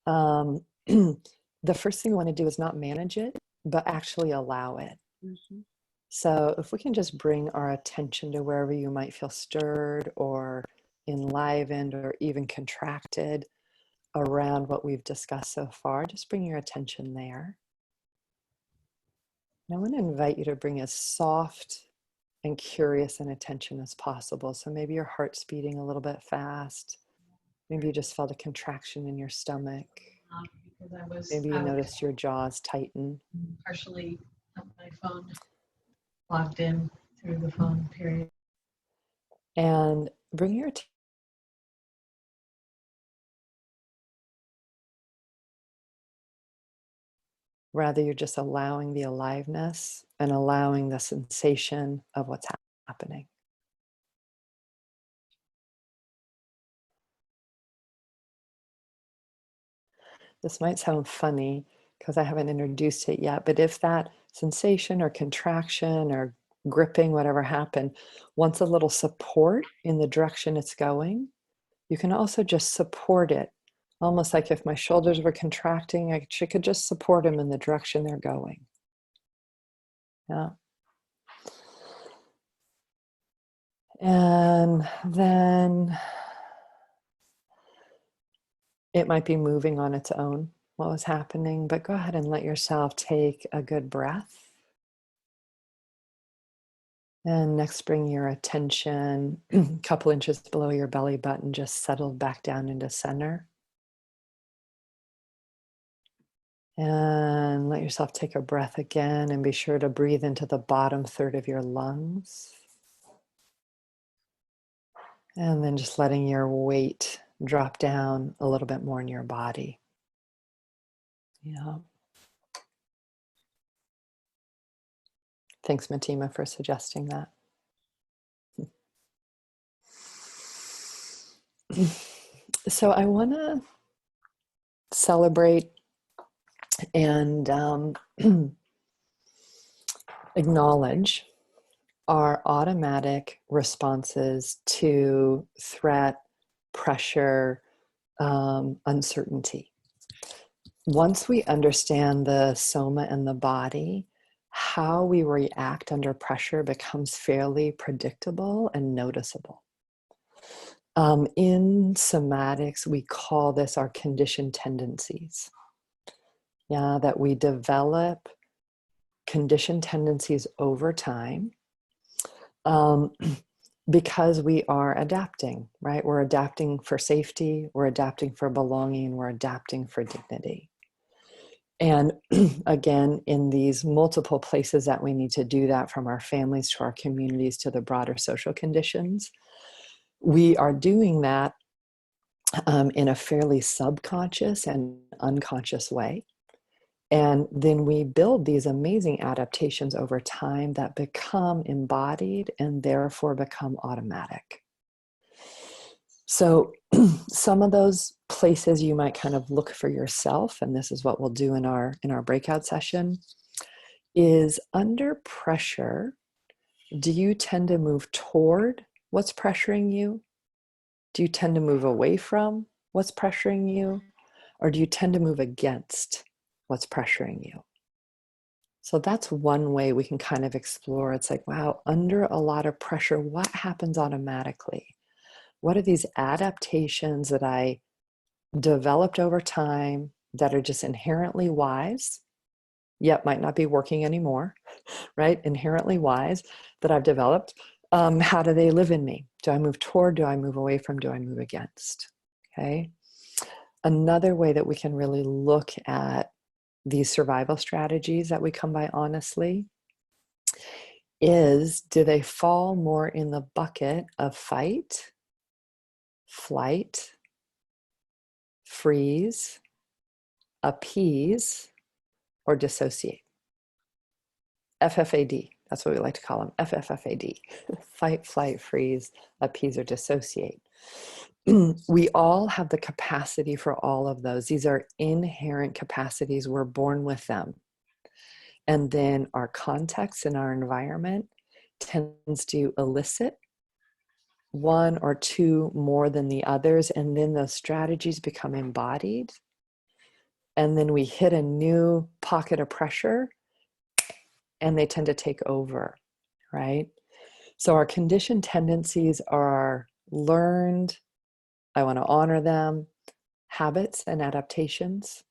the first thing you want to do is not manage it, but actually allow it. Mm-hmm. So if we can just bring our attention to wherever you might feel stirred or enlivened or even contracted around what we've discussed so far, just bring your attention there. And I want to invite you to bring as soft and curious an attention as possible. So maybe your heart's beating a little bit fast. Maybe you just felt a contraction in your stomach. Because Maybe you noticed your jaws tighten. partially on my phone, logged in through the phone period. And bring your rather, you're just allowing the aliveness and allowing the sensation of what's happening. This might sound funny because I haven't introduced it yet, but if that sensation or contraction or gripping, whatever happened, wants a little support in the direction it's going, you can also just support it. Almost like if my shoulders were contracting, I could just support them in the direction they're going. Yeah. And then it might be moving on its own, what was happening, but go ahead and let yourself take a good breath. And next, bring your attention a couple inches below your belly button, just settled back down into center. And let yourself take a breath again and be sure to breathe into the bottom third of your lungs. And then just letting your weight drop down a little bit more in your body. Yeah. Thanks, Matima, for suggesting that. So I want to celebrate and acknowledge our automatic responses to threat, pressure, uncertainty. Once we understand the soma and the body, how we react under pressure becomes fairly predictable and noticeable. In somatics, we call this our conditioned tendencies. Yeah, that we develop conditioned tendencies over time because we are adapting, right? We're adapting for safety, we're adapting for belonging, we're adapting for dignity. And again, in these multiple places that we need to do that, from our families to our communities to the broader social conditions, we are doing that in a fairly subconscious and unconscious way. And then we build these amazing adaptations over time that become embodied and therefore become automatic. So some of those places you might kind of look for yourself, and this is what we'll do in our breakout session, is under pressure, do you tend to move toward what's pressuring you? Do you tend to move away from what's pressuring you? Or do you tend to move against what's pressuring you? So that's one way we can kind of explore. It's like, wow, under a lot of pressure, what happens automatically? What are these adaptations that I developed over time that are just inherently wise, yet might not be working anymore, right? Inherently wise that I've developed. How do they live in me? Do I move toward? Do I move away from? Do I move against? Okay. Another way that we can really look at these survival strategies that we come by honestly is, do they fall more in the bucket of fight, flight, freeze, appease, or dissociate? FFAD, that's what we like to call them, FFFAD, fight, flight, freeze, appease, or dissociate. We all have the capacity for all of those. These are inherent capacities. We're born with them. And then our context and our environment tends to elicit one or two more than the others. And then those strategies become embodied. And then we hit a new pocket of pressure and they tend to take over, right? So our conditioned tendencies are learned, I want to honor them, habits and adaptations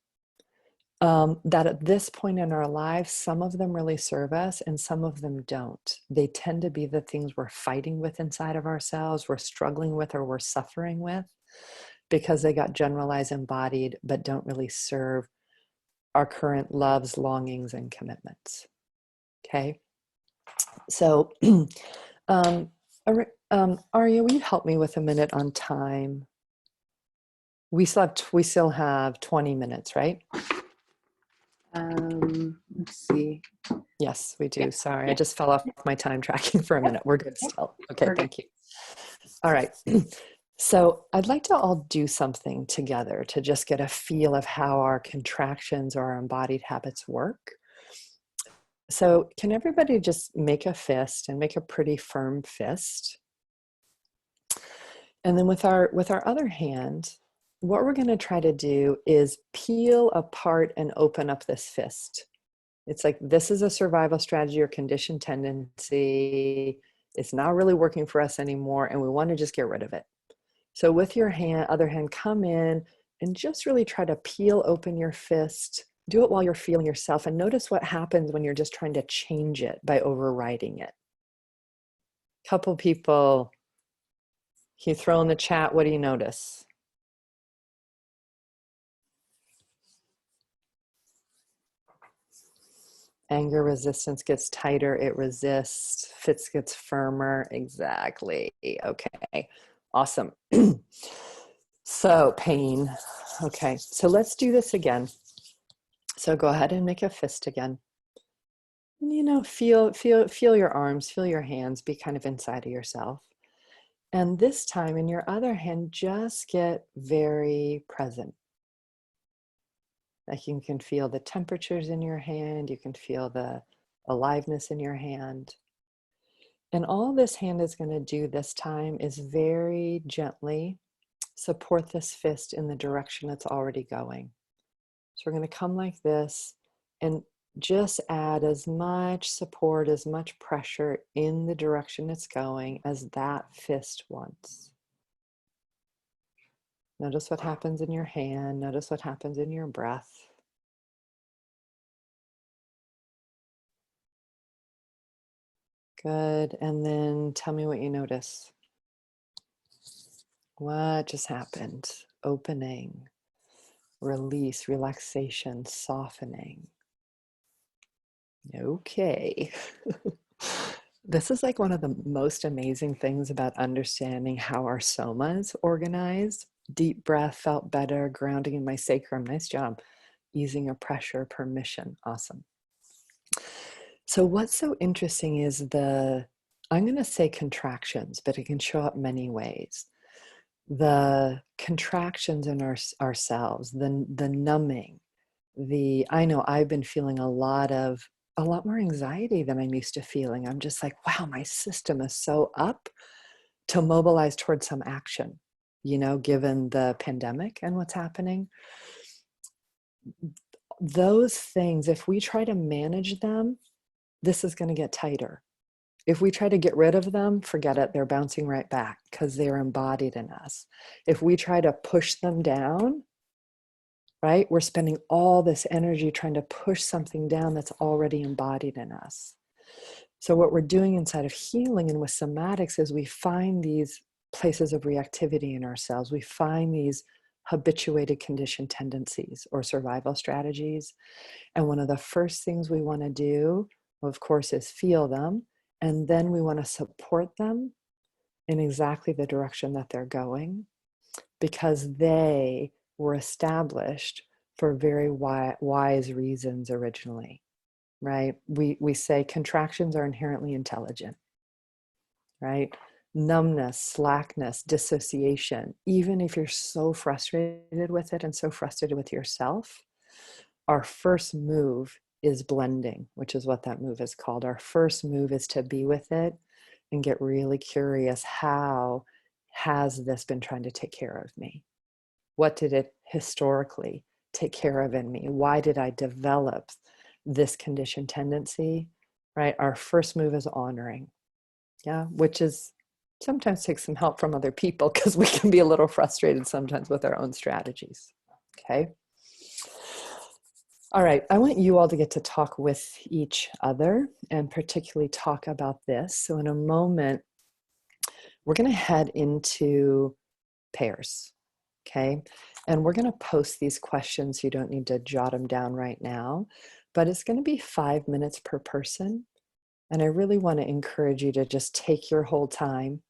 that at this point in our lives, some of them really serve us and some of them don't. They tend to be the things we're fighting with inside of ourselves, we're struggling with, or we're suffering with because they got generalized, embodied, but don't really serve our current loves, longings, and commitments. Okay. So, Arya, will you help me with a minute on time? We still have 20 minutes, right? Let's see. Yes, we do. Yeah. Sorry, I just fell off my time tracking for a minute. We're good still. Okay, We're good. thank you. All right. So I'd like to all do something together to just get a feel of how our contractions or our embodied habits work. So can everybody just make a fist and make a pretty firm fist? And then with our other hand, what we're going to try to do is peel apart and open up this fist. It's like, this is a survival strategy or conditioned tendency. It's not really working for us anymore, and we want to just get rid of it. So with your other hand, come in and just really try to peel open your fist. Do it while you're feeling yourself, and notice what happens when you're just trying to change it by overriding it. Couple people, can you throw in the chat, what do you notice? Anger resistance gets tighter, it resists, fist gets firmer. Exactly. Okay, awesome. So pain. Okay, so let's do this again. So go ahead and make a fist again. And, you know, feel your arms, feel your hands, be kind of inside of yourself. And this time in your other hand, just get very present. Like you can feel the temperatures in your hand, you can feel the aliveness in your hand. And all this hand is going to do this time is very gently support this fist in the direction it's already going. So we're going to come like this and just add as much support, as much pressure in the direction it's going as that fist wants. Notice what happens in your hand. Notice what happens in your breath. Good. And then tell me what you notice. What just happened? Opening, release, relaxation, softening. Okay. This is like one of the most amazing things about understanding how our soma is organized. Deep breath, felt better, grounding in my sacrum. Nice job. Easing of pressure, permission. Awesome. So what's so interesting is I'm going to say contractions, but it can show up many ways. The contractions in ourselves, the numbing, I know I've been feeling a lot more anxiety than I'm used to feeling. I'm just like, wow, my system is so up to mobilize towards some action, you know, given the pandemic and what's happening. Those things, if we try to manage them, this is going to get tighter. If we try to get rid of them, forget it, they're bouncing right back because they're embodied in us. If we try to push them down, right, we're spending all this energy trying to push something down that's already embodied in us. So what we're doing inside of healing and with somatics is we find these places of reactivity in ourselves. We find these habituated conditioned tendencies or survival strategies. And one of the first things we want to do, of course, is feel them. And then we want to support them in exactly the direction that they're going, because they were established for very wise reasons originally, right? We say contractions are inherently intelligent, right? Numbness, slackness, dissociation, even if you're so frustrated with it and so frustrated with yourself, our first move is blending, which is what that move is called. Our first move is to be with it and get really curious. How has this been trying to take care of me? What did it historically take care of in me? Why did I develop this conditioned tendency? right? Our first move is honoring, yeah, which is sometimes takes some help from other people because we can be a little frustrated sometimes with our own strategies, okay? All right, I want you all to get to talk with each other and particularly talk about this. So in a moment, we're going to head into pairs, okay? And we're going to post these questions. You don't need to jot them down right now, but it's going to be 5 minutes per person. And I really want to encourage you to just take your whole time.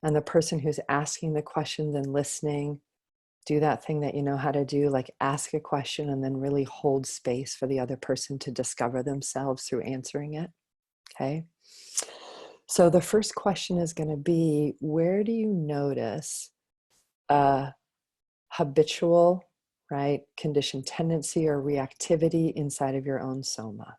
And the person who's asking the questions and listening, do that thing that you know how to do, like ask a question and then really hold space for the other person to discover themselves through answering it, okay? So the first question is going to be, where do you notice a habitual, right, conditioned tendency or reactivity inside of your own soma?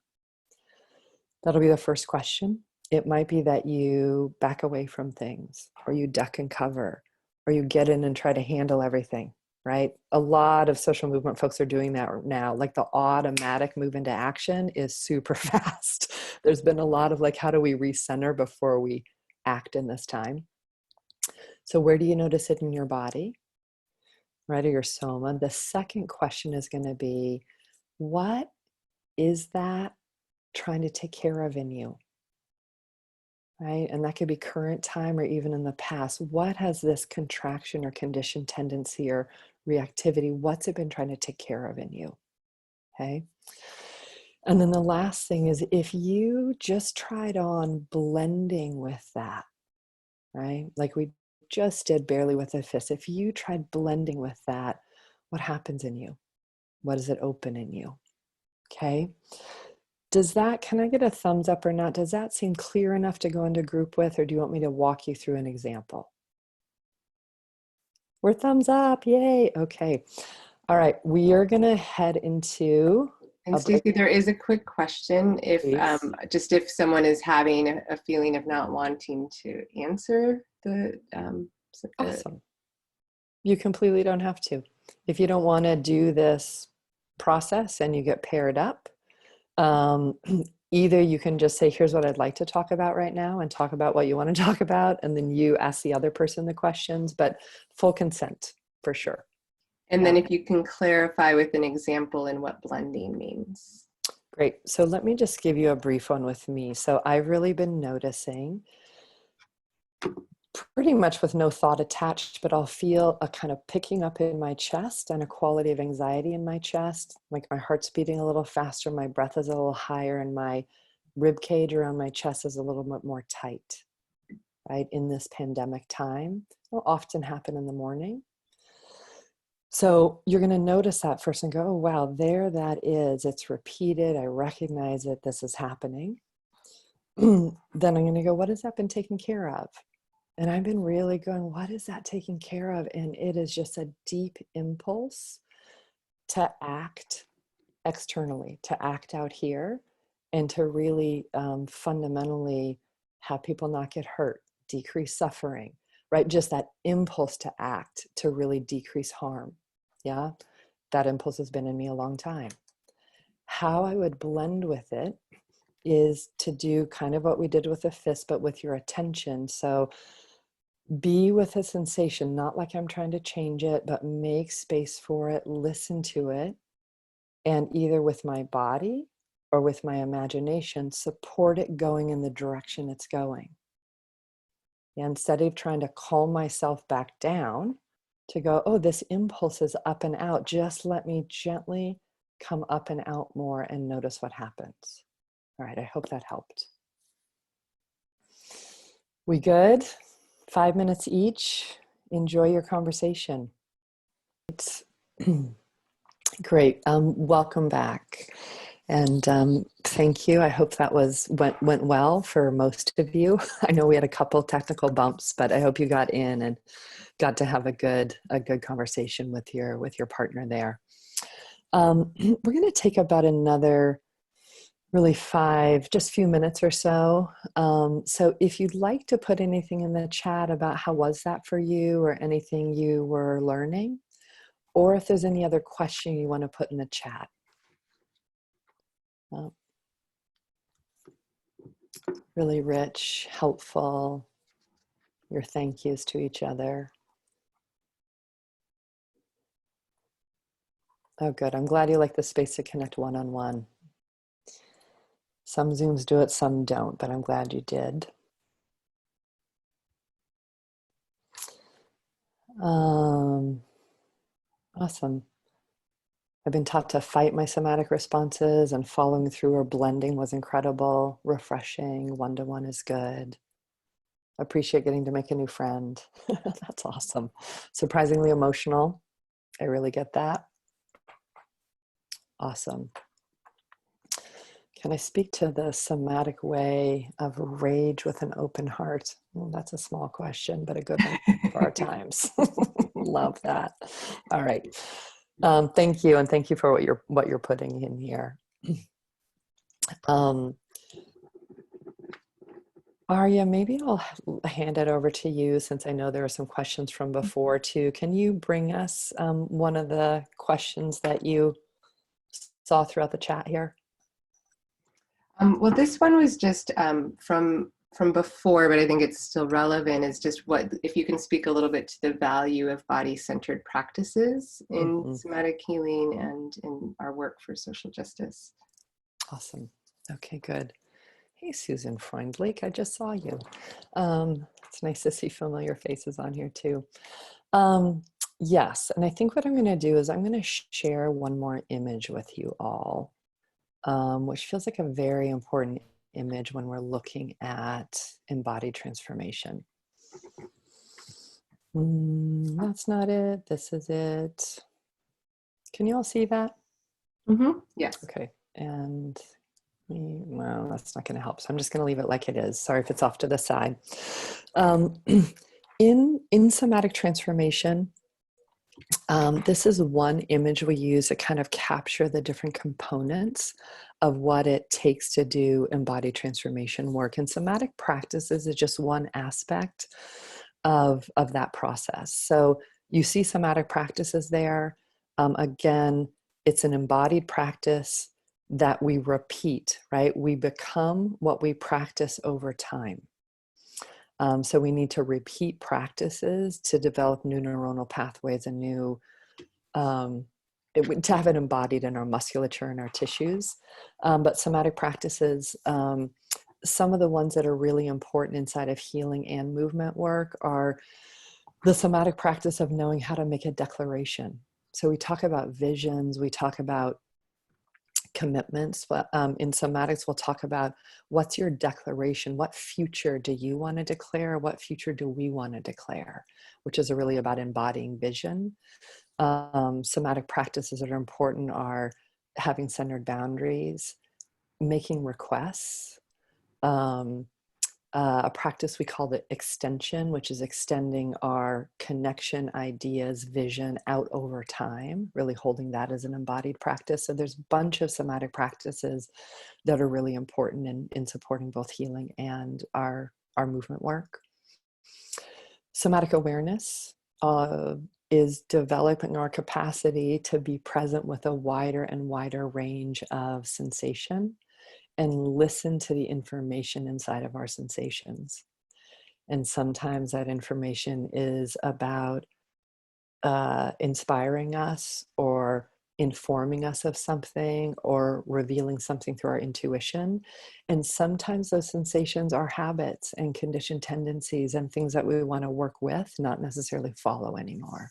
That'll be the first question. It might be that you back away from things, or you duck and cover, or you get in and try to handle everything, right? A lot of social movement folks are doing that now. Like the automatic move into action is super fast. There's been a lot of like, how do we recenter before we act in this time? So where do you notice it in your body, right, or your soma? The second question is going to be, what is that trying to take care of in you? Right? And that could be current time or even in the past. What has this contraction or conditioned tendency or reactivity, what's it been trying to take care of in you? Okay. And then the last thing is, if you just tried on blending with that, right? Like we just did barely with a fist. If you tried blending with that, what happens in you? What does it open in you? Okay. Does that, can I get a thumbs up or not? Does that seem clear enough to go into group with, or do you want me to walk you through an example? We're thumbs up, yay. Okay. All right, we are gonna head into. And Stacey, there is a quick question. If just if someone is having a feeling of not wanting to answer the awesome. You completely don't have to. If you don't want to do this process and you get paired up, either you can just say, here's what I'd like to talk about right now, and talk about what you want to talk about, and then you ask the other person the questions, but full consent for sure. And then if you can clarify with an example in what blending means. Great. So let me just give you a brief one with me. So I've really been noticing, pretty much with no thought attached, but I'll feel a kind of picking up in my chest and a quality of anxiety in my chest. Like my heart's beating a little faster, my breath is a little higher, and my rib cage around my chest is a little bit more tight, right? In this pandemic time, it will often happen in the morning. So you're going to notice that first and go, oh, wow, there that is. It's repeated. I recognize it. This is happening. Then I'm going to go, what has that been taken care of? And I've been really going, what is that taking care of? And it is just a deep impulse to act externally, to act out here, and to really fundamentally have people not get hurt, decrease suffering, right? Just that impulse to act, to really decrease harm. Yeah, that impulse has been in me a long time. How I would blend with it is to do kind of what we did with the fist, but with your attention. So be with a sensation, not like I'm trying to change it, but make space for it, listen to it, and either with my body or with my imagination, support it going in the direction it's going. And instead of trying to calm myself back down, to go, oh, this impulse is up and out, just let me gently come up and out more and notice what happens. All right, I hope that helped. We good? 5 minutes each. Enjoy your conversation. Great. Welcome back. And thank you. I hope that went well for most of you. I know we had a couple technical bumps, but I hope you got in and got to have a good conversation with your partner there. We're going to take about another really just few minutes or so. So if you'd like to put anything in the chat about how was that for you, or anything you were learning, or if there's any other question you want to put in the chat. Really rich, helpful, your thank yous to each other. Oh, good. I'm glad you like the space to connect one-on-one. Some Zooms do it, some don't, but I'm glad you did. Awesome. I've been taught to fight my somatic responses, and following through or blending was incredible, refreshing. One-to-one is good. Appreciate getting to make a new friend. That's awesome. Surprisingly emotional. I really get that. Awesome. Can I speak to the somatic way of rage with an open heart? Well, that's a small question, but a good one for our times. Love that. All right. Thank you, and thank you for what you're putting in here. Arya, maybe I'll hand it over to you, since I know there are some questions from before too. Can you bring us one of the questions that you saw throughout the chat here? Well, this one was just from before, but I think it's still relevant. Is just what, if you can speak a little bit to the value of body-centered practices in somatic healing and in our work for social justice. Awesome. Okay, good. Hey, Susan Freundlich, I just saw you. It's nice to see familiar faces on here too. Yes, and I think what I'm going to do is I'm going to share one more image with you all, which feels like a very important image when we're looking at embodied transformation. That's not it. This is it. Can you all see that? Yes. Okay. And well, that's not going to help. So I'm just going to leave it like it is. Sorry if it's off to the side. In somatic transformation, this is one image we use to kind of capture the different components of what it takes to do embodied transformation work. And somatic practices is just one aspect of that process. So you see somatic practices there. Again, it's an embodied practice that we repeat, right? We become what we practice over time. So we need to repeat practices to develop new neuronal pathways and new, to have it embodied in our musculature and our tissues. But somatic practices, some of the ones that are really important inside of healing and movement work are the somatic practice of knowing how to make a declaration. So we talk about visions, we talk about commitments, but in somatics we'll talk about what's your declaration, what future do you want to declare, what future do we want to declare, which is really about embodying vision. Somatic practices that are important are having centered boundaries, making requests, a practice we call the extension, which is extending our connection, ideas, vision out over time, really holding that as an embodied practice. So there's a bunch of somatic practices that are really important in supporting both healing and our movement work. Somatic awareness is developing our capacity to be present with a wider and wider range of sensation and listen to the information inside of our sensations. And sometimes that information is about inspiring us or informing us of something or revealing something through our intuition. And sometimes those sensations are habits and conditioned tendencies and things that we want to work with, not necessarily follow anymore.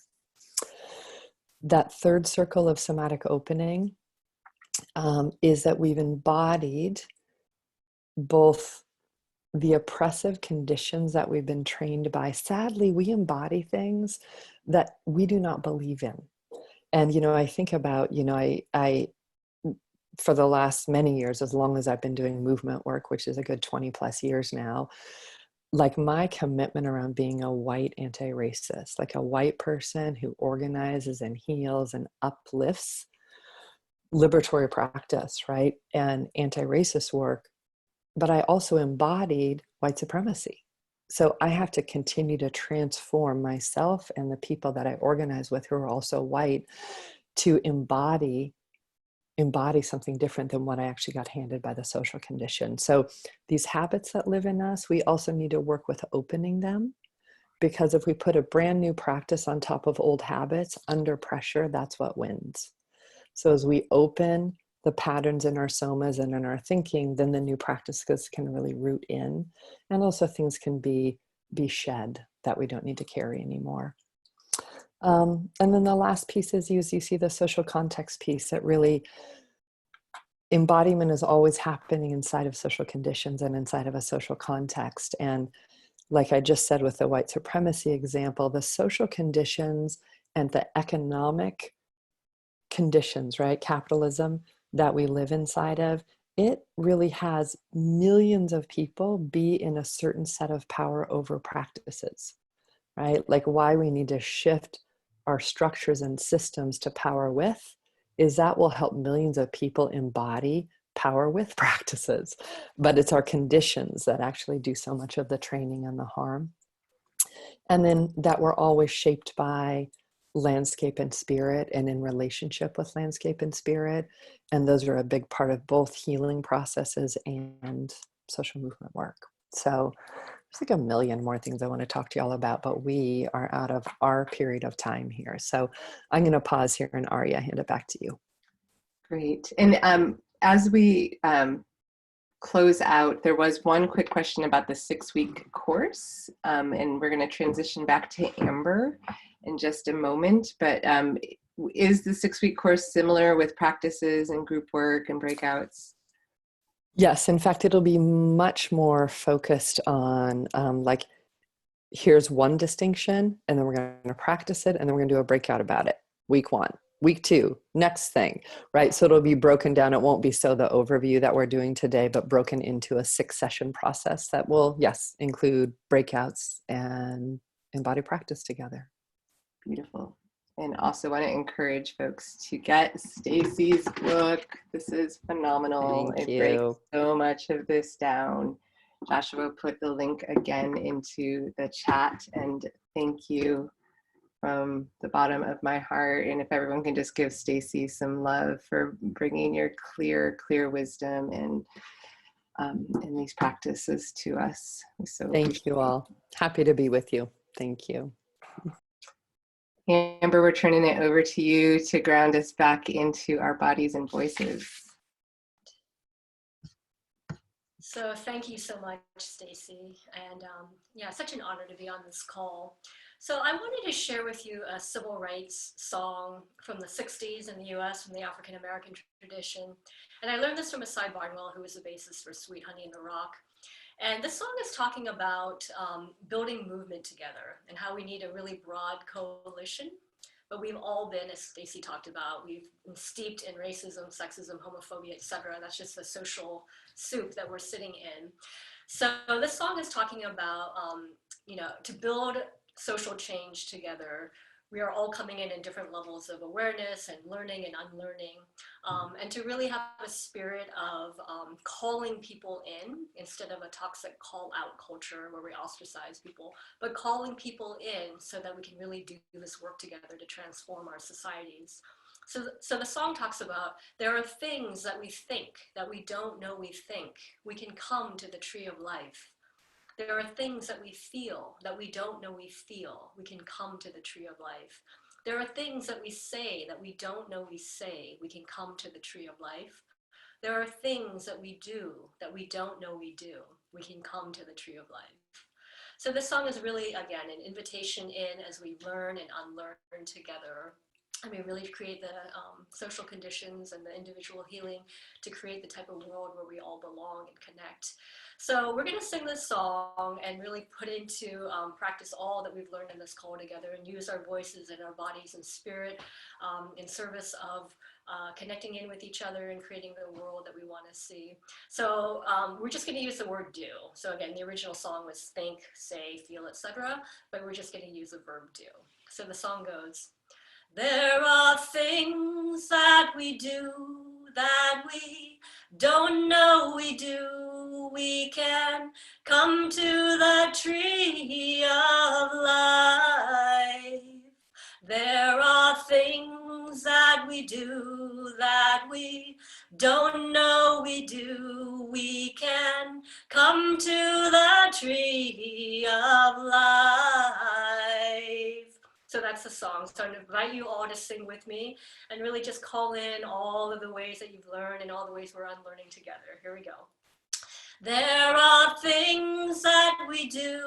That third circle of somatic opening is that we've embodied both the oppressive conditions that we've been trained by. Sadly, we embody things that we do not believe in. And, I think about, I for the last many years, as long as I've been doing movement work, which is a good 20 plus years now, like my commitment around being a white anti-racist, like a white person who organizes and heals and uplifts liberatory practice, right? And anti-racist work. But I also embodied white supremacy. So I have to continue to transform myself and the people that I organize with who are also white to embody embody something different than what I actually got handed by the social condition. So these habits that live in us, we also need to work with opening them, because if we put a brand new practice on top of old habits under pressure, that's what wins. So as we open the patterns in our somas and in our thinking, then the new practices can really root in, and also things can be shed that we don't need to carry anymore. And then the last piece is you see the social context piece. That really, embodiment is always happening inside of social conditions and inside of a social context. And like I just said with the white supremacy example, the social conditions and the economic conditions, right, capitalism that we live inside of, it really has millions of people be in a certain set of power over practices, right? Like why we need to shift our structures and systems to power with is that will help millions of people embody power with practices. But it's our conditions that actually do so much of the training and the harm. And then that we're always shaped by landscape and spirit, and in relationship with landscape and spirit. And those are a big part of both healing processes and social movement work. So there's like a million more things I want to talk to y'all about, but we are out of our period of time here. So I'm going to pause here, and Arya, hand it back to you. Great. And as we close out, there was one quick question about the 6-week course, and we're going to transition back to Amber in just a moment. But is the 6-week course similar with practices and group work and breakouts? Yes, in fact, it'll be much more focused on like, here's one distinction, and then we're going to practice it, and then we're going to do a breakout about it. Week 1, week 2, next thing, right? So it'll be broken down. It won't be so the overview that we're doing today, but broken into a 6-session process that will, yes, include breakouts and embody practice together. Beautiful. And also want to encourage folks to get Stacy's book. This is phenomenal. Thank It you. breaks so much of this down. Joshua put the link again into the chat, and thank you from the bottom of my heart. And if everyone can just give Stacy some love for bringing your clear wisdom and these practices to us. So Thank you all. Happy to be with you. Thank you. Amber, we're turning it over to you to ground us back into our bodies and voices. So thank you so much, Stacy. And yeah, such an honor to be on this call. So I wanted to share with you a civil rights song from the 60s in the US, from the African American tradition. And I learned this from Asai Barnwell, who was the bassist for Sweet Honey in the Rock. And this song is talking about building movement together and how we need a really broad coalition. But we've all been, as Stacy talked about, we've been steeped in racism, sexism, homophobia, etc. That's just the social soup that we're sitting in. So this song is talking about, to build social change together. We are all coming in different levels of awareness and learning and unlearning, and to really have a spirit of calling people in instead of a toxic call out culture where we ostracize people, but calling people in so that we can really do this work together to transform our societies. So the song talks about there are things that we think that we don't know we think. We can come to the tree of life. There are things that we feel that we don't know we feel. We can come to the tree of life. There are things that we say that we don't know we say. We can come to the tree of life. There are things that we do that we don't know we do. We can come to the tree of life. So this song is really, again, an invitation in as we learn and unlearn together. And we really create the social conditions and the individual healing to create the type of world where we all belong and connect. So we're going to sing this song and really put into practice all that we've learned in this call together, and use our voices and our bodies and spirit in service of connecting in with each other and creating the world that we want to see. So we're just going to use the word do. So again, the original song was think, say, feel, etc. But we're just going to use the verb do. So the song goes, there are things that we do that we don't know we do. We can come to the tree of life. There are things that we we do, that we don't know we do, we can come to the tree of life. So that's the song. So I invite you all to sing with me and really just call in all of the ways that you've learned and all the ways we're unlearning together. Here we go. There are things that we do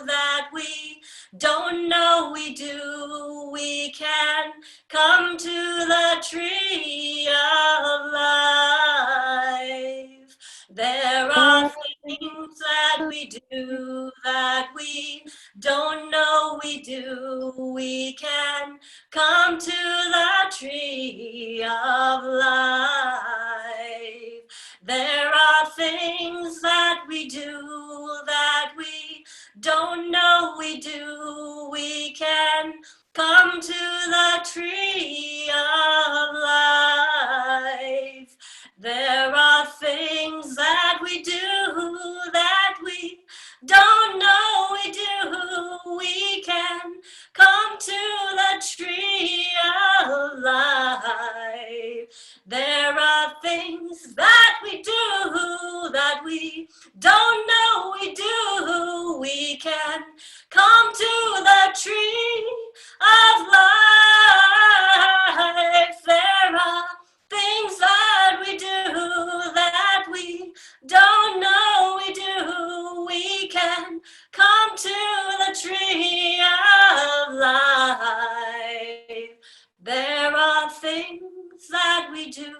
that we don't know we do. We can come to the tree of life. There are things that we do that we don't know we do. We can come to the tree of life. There are things that we do that we don't know we do. We can come to the tree of life. There are things that we do that we don't know we do. We can come to the tree of life. There are things that we do that we don't know we do. We can come to the tree of life. There are things that we do that we don't know we do. We can come to the tree of life. There are things that we do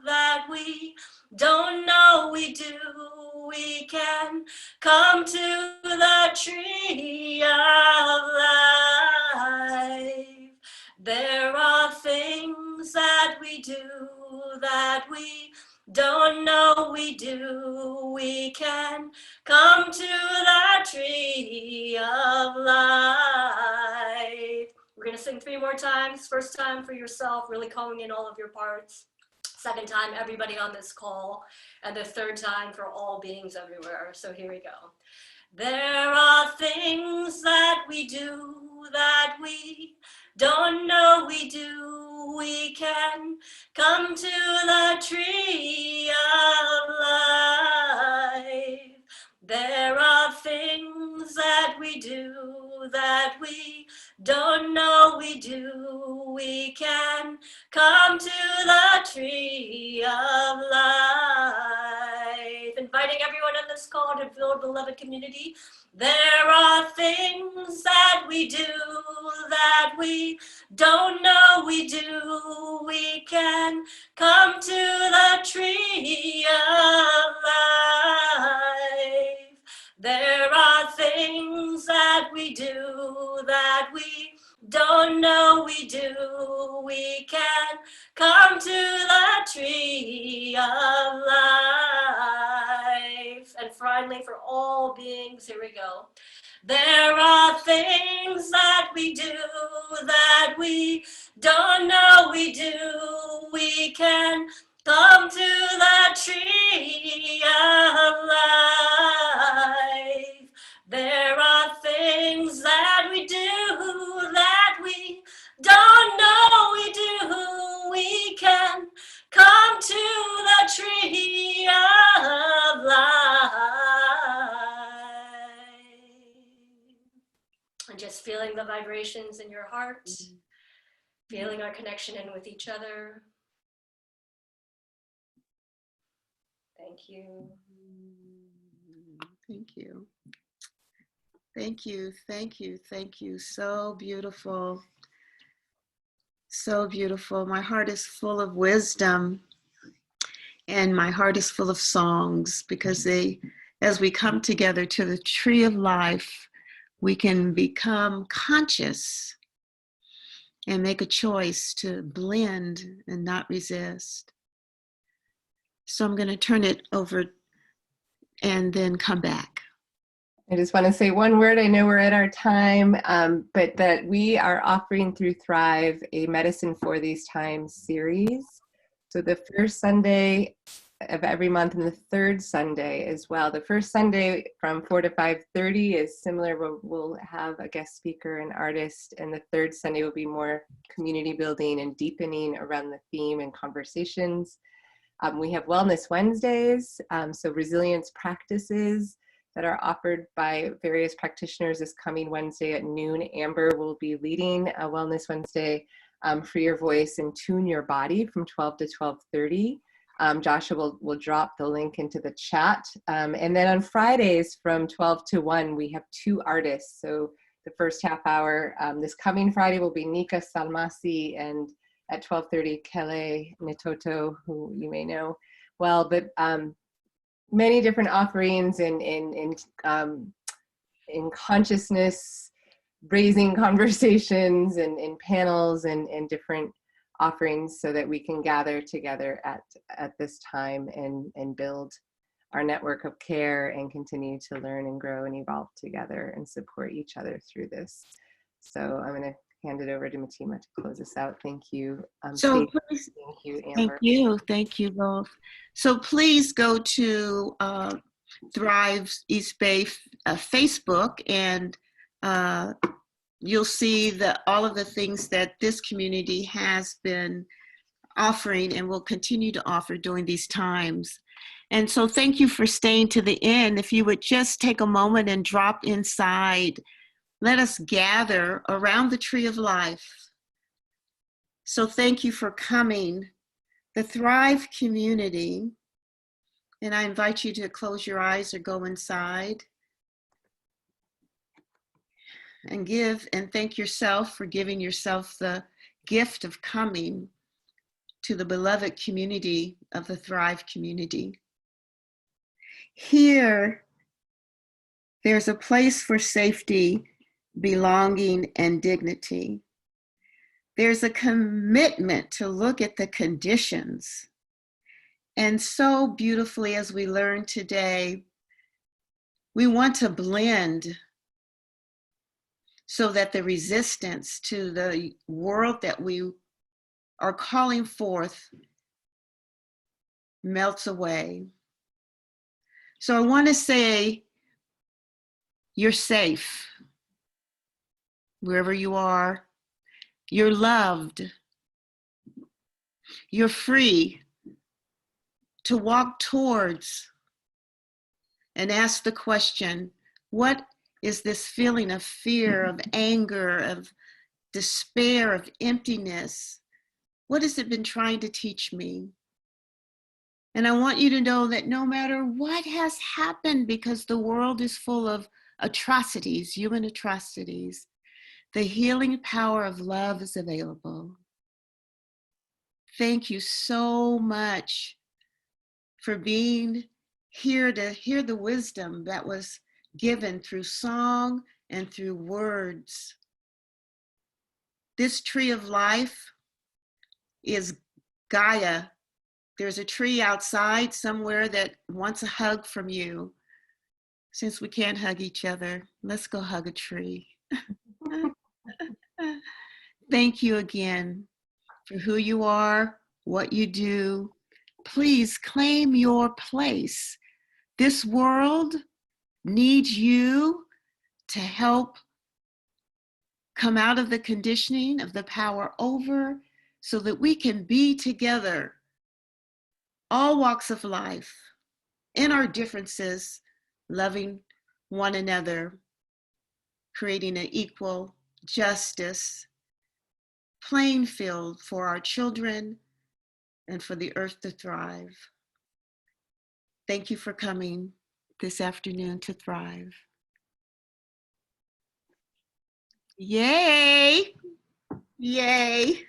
that we don't know we do. We can come to the tree of life. There are things that we do that we don't know we do. We can come to the tree of life. We're gonna sing 3 more times. First time for yourself, really calling in all of your parts. Second time, everybody on this call. And the third time for all beings everywhere. So here we go. There are things that we do that we don't know we do. We can come to the tree of life. There are things that we do that we don't know we do. We can come to the tree of life. Inviting everyone on this call to build beloved community. There are things that we do that we don't know we do. We can come to the tree of life. There are things that we do that we don't know we do. We can come to the tree of life. And finally, for all beings, here we go. There are things that we do that we don't know we do. We can come to the tree of life. There are things that we do that we don't know we do. We can come to the tree of life. And just feeling the vibrations in your heart, feeling our connection in with each other. Thank you. Thank you. Thank you, thank you, thank you. So beautiful. So beautiful. My heart is full of wisdom and my heart is full of songs because as we come together to the tree of life, we can become conscious and make a choice to blend and not resist. So I'm going to turn it over and then come back. I just want to say one word. I know we're at our time, but that we are offering through Thrive a Medicine for These Times series. So the first Sunday of every month, and the third Sunday as well. The first Sunday from 4 to 5:30 is similar. We'll have a guest speaker and artist, and the third Sunday will be more community building and deepening around the theme and conversations. We have Wellness Wednesdays, so resilience practices that are offered by various practitioners. This coming Wednesday at noon, Amber will be leading a Wellness Wednesday, Free Your Voice and Tune Your Body from 12 to 12:30. Joshua will drop the link into the chat. And then on Fridays from 12 to 1, we have 2 artists. So the first half hour, this coming Friday will be Nika Salmasi, and at 12:30, Kele Nitoto, who you may know well, but many different offerings in consciousness raising conversations and in panels and different offerings, so that we can gather together at this time and build our network of care and continue to learn and grow and evolve together and support each other through this. So I'm going to hand it over to Matima to close us out. Thank you. So Stacey. please, Thank you, Amber. thank you both. So please go to Thrive East Bay Facebook, and you'll see all of the things that this community has been offering and will continue to offer during these times. And so thank you for staying to the end. If you would just take a moment and drop inside, let us gather around the tree of life. So thank you for coming. The Thrive community, and I invite you to close your eyes or go inside and give and thank yourself for giving yourself the gift of coming to the beloved community of the Thrive community. Here, there's a place for safety, belonging, and dignity. There's a commitment to look at the conditions. And so beautifully, as we learned today, we want to blend so that the resistance to the world that we are calling forth melts away. So I want to say, you're safe wherever you are. You're loved. You're free to walk towards and ask the question, what is this feeling of fear, of anger, of despair, of emptiness? What has it been trying to teach me? And I want you to know that no matter what has happened, because the world is full of atrocities, human atrocities, the healing power of love is available. Thank you so much for being here to hear the wisdom that was given through song and through words. This tree of life is Gaia. There's a tree outside somewhere that wants a hug from you. Since we can't hug each other, let's go hug a tree. Thank you again for who you are, what you do. Please claim your place. This world needs you to help come out of the conditioning of the power over, so that we can be together, all walks of life, in our differences, loving one another, creating an equal justice playing field for our children and for the earth to thrive. Thank you for coming this afternoon to Thrive. Yay! Yay!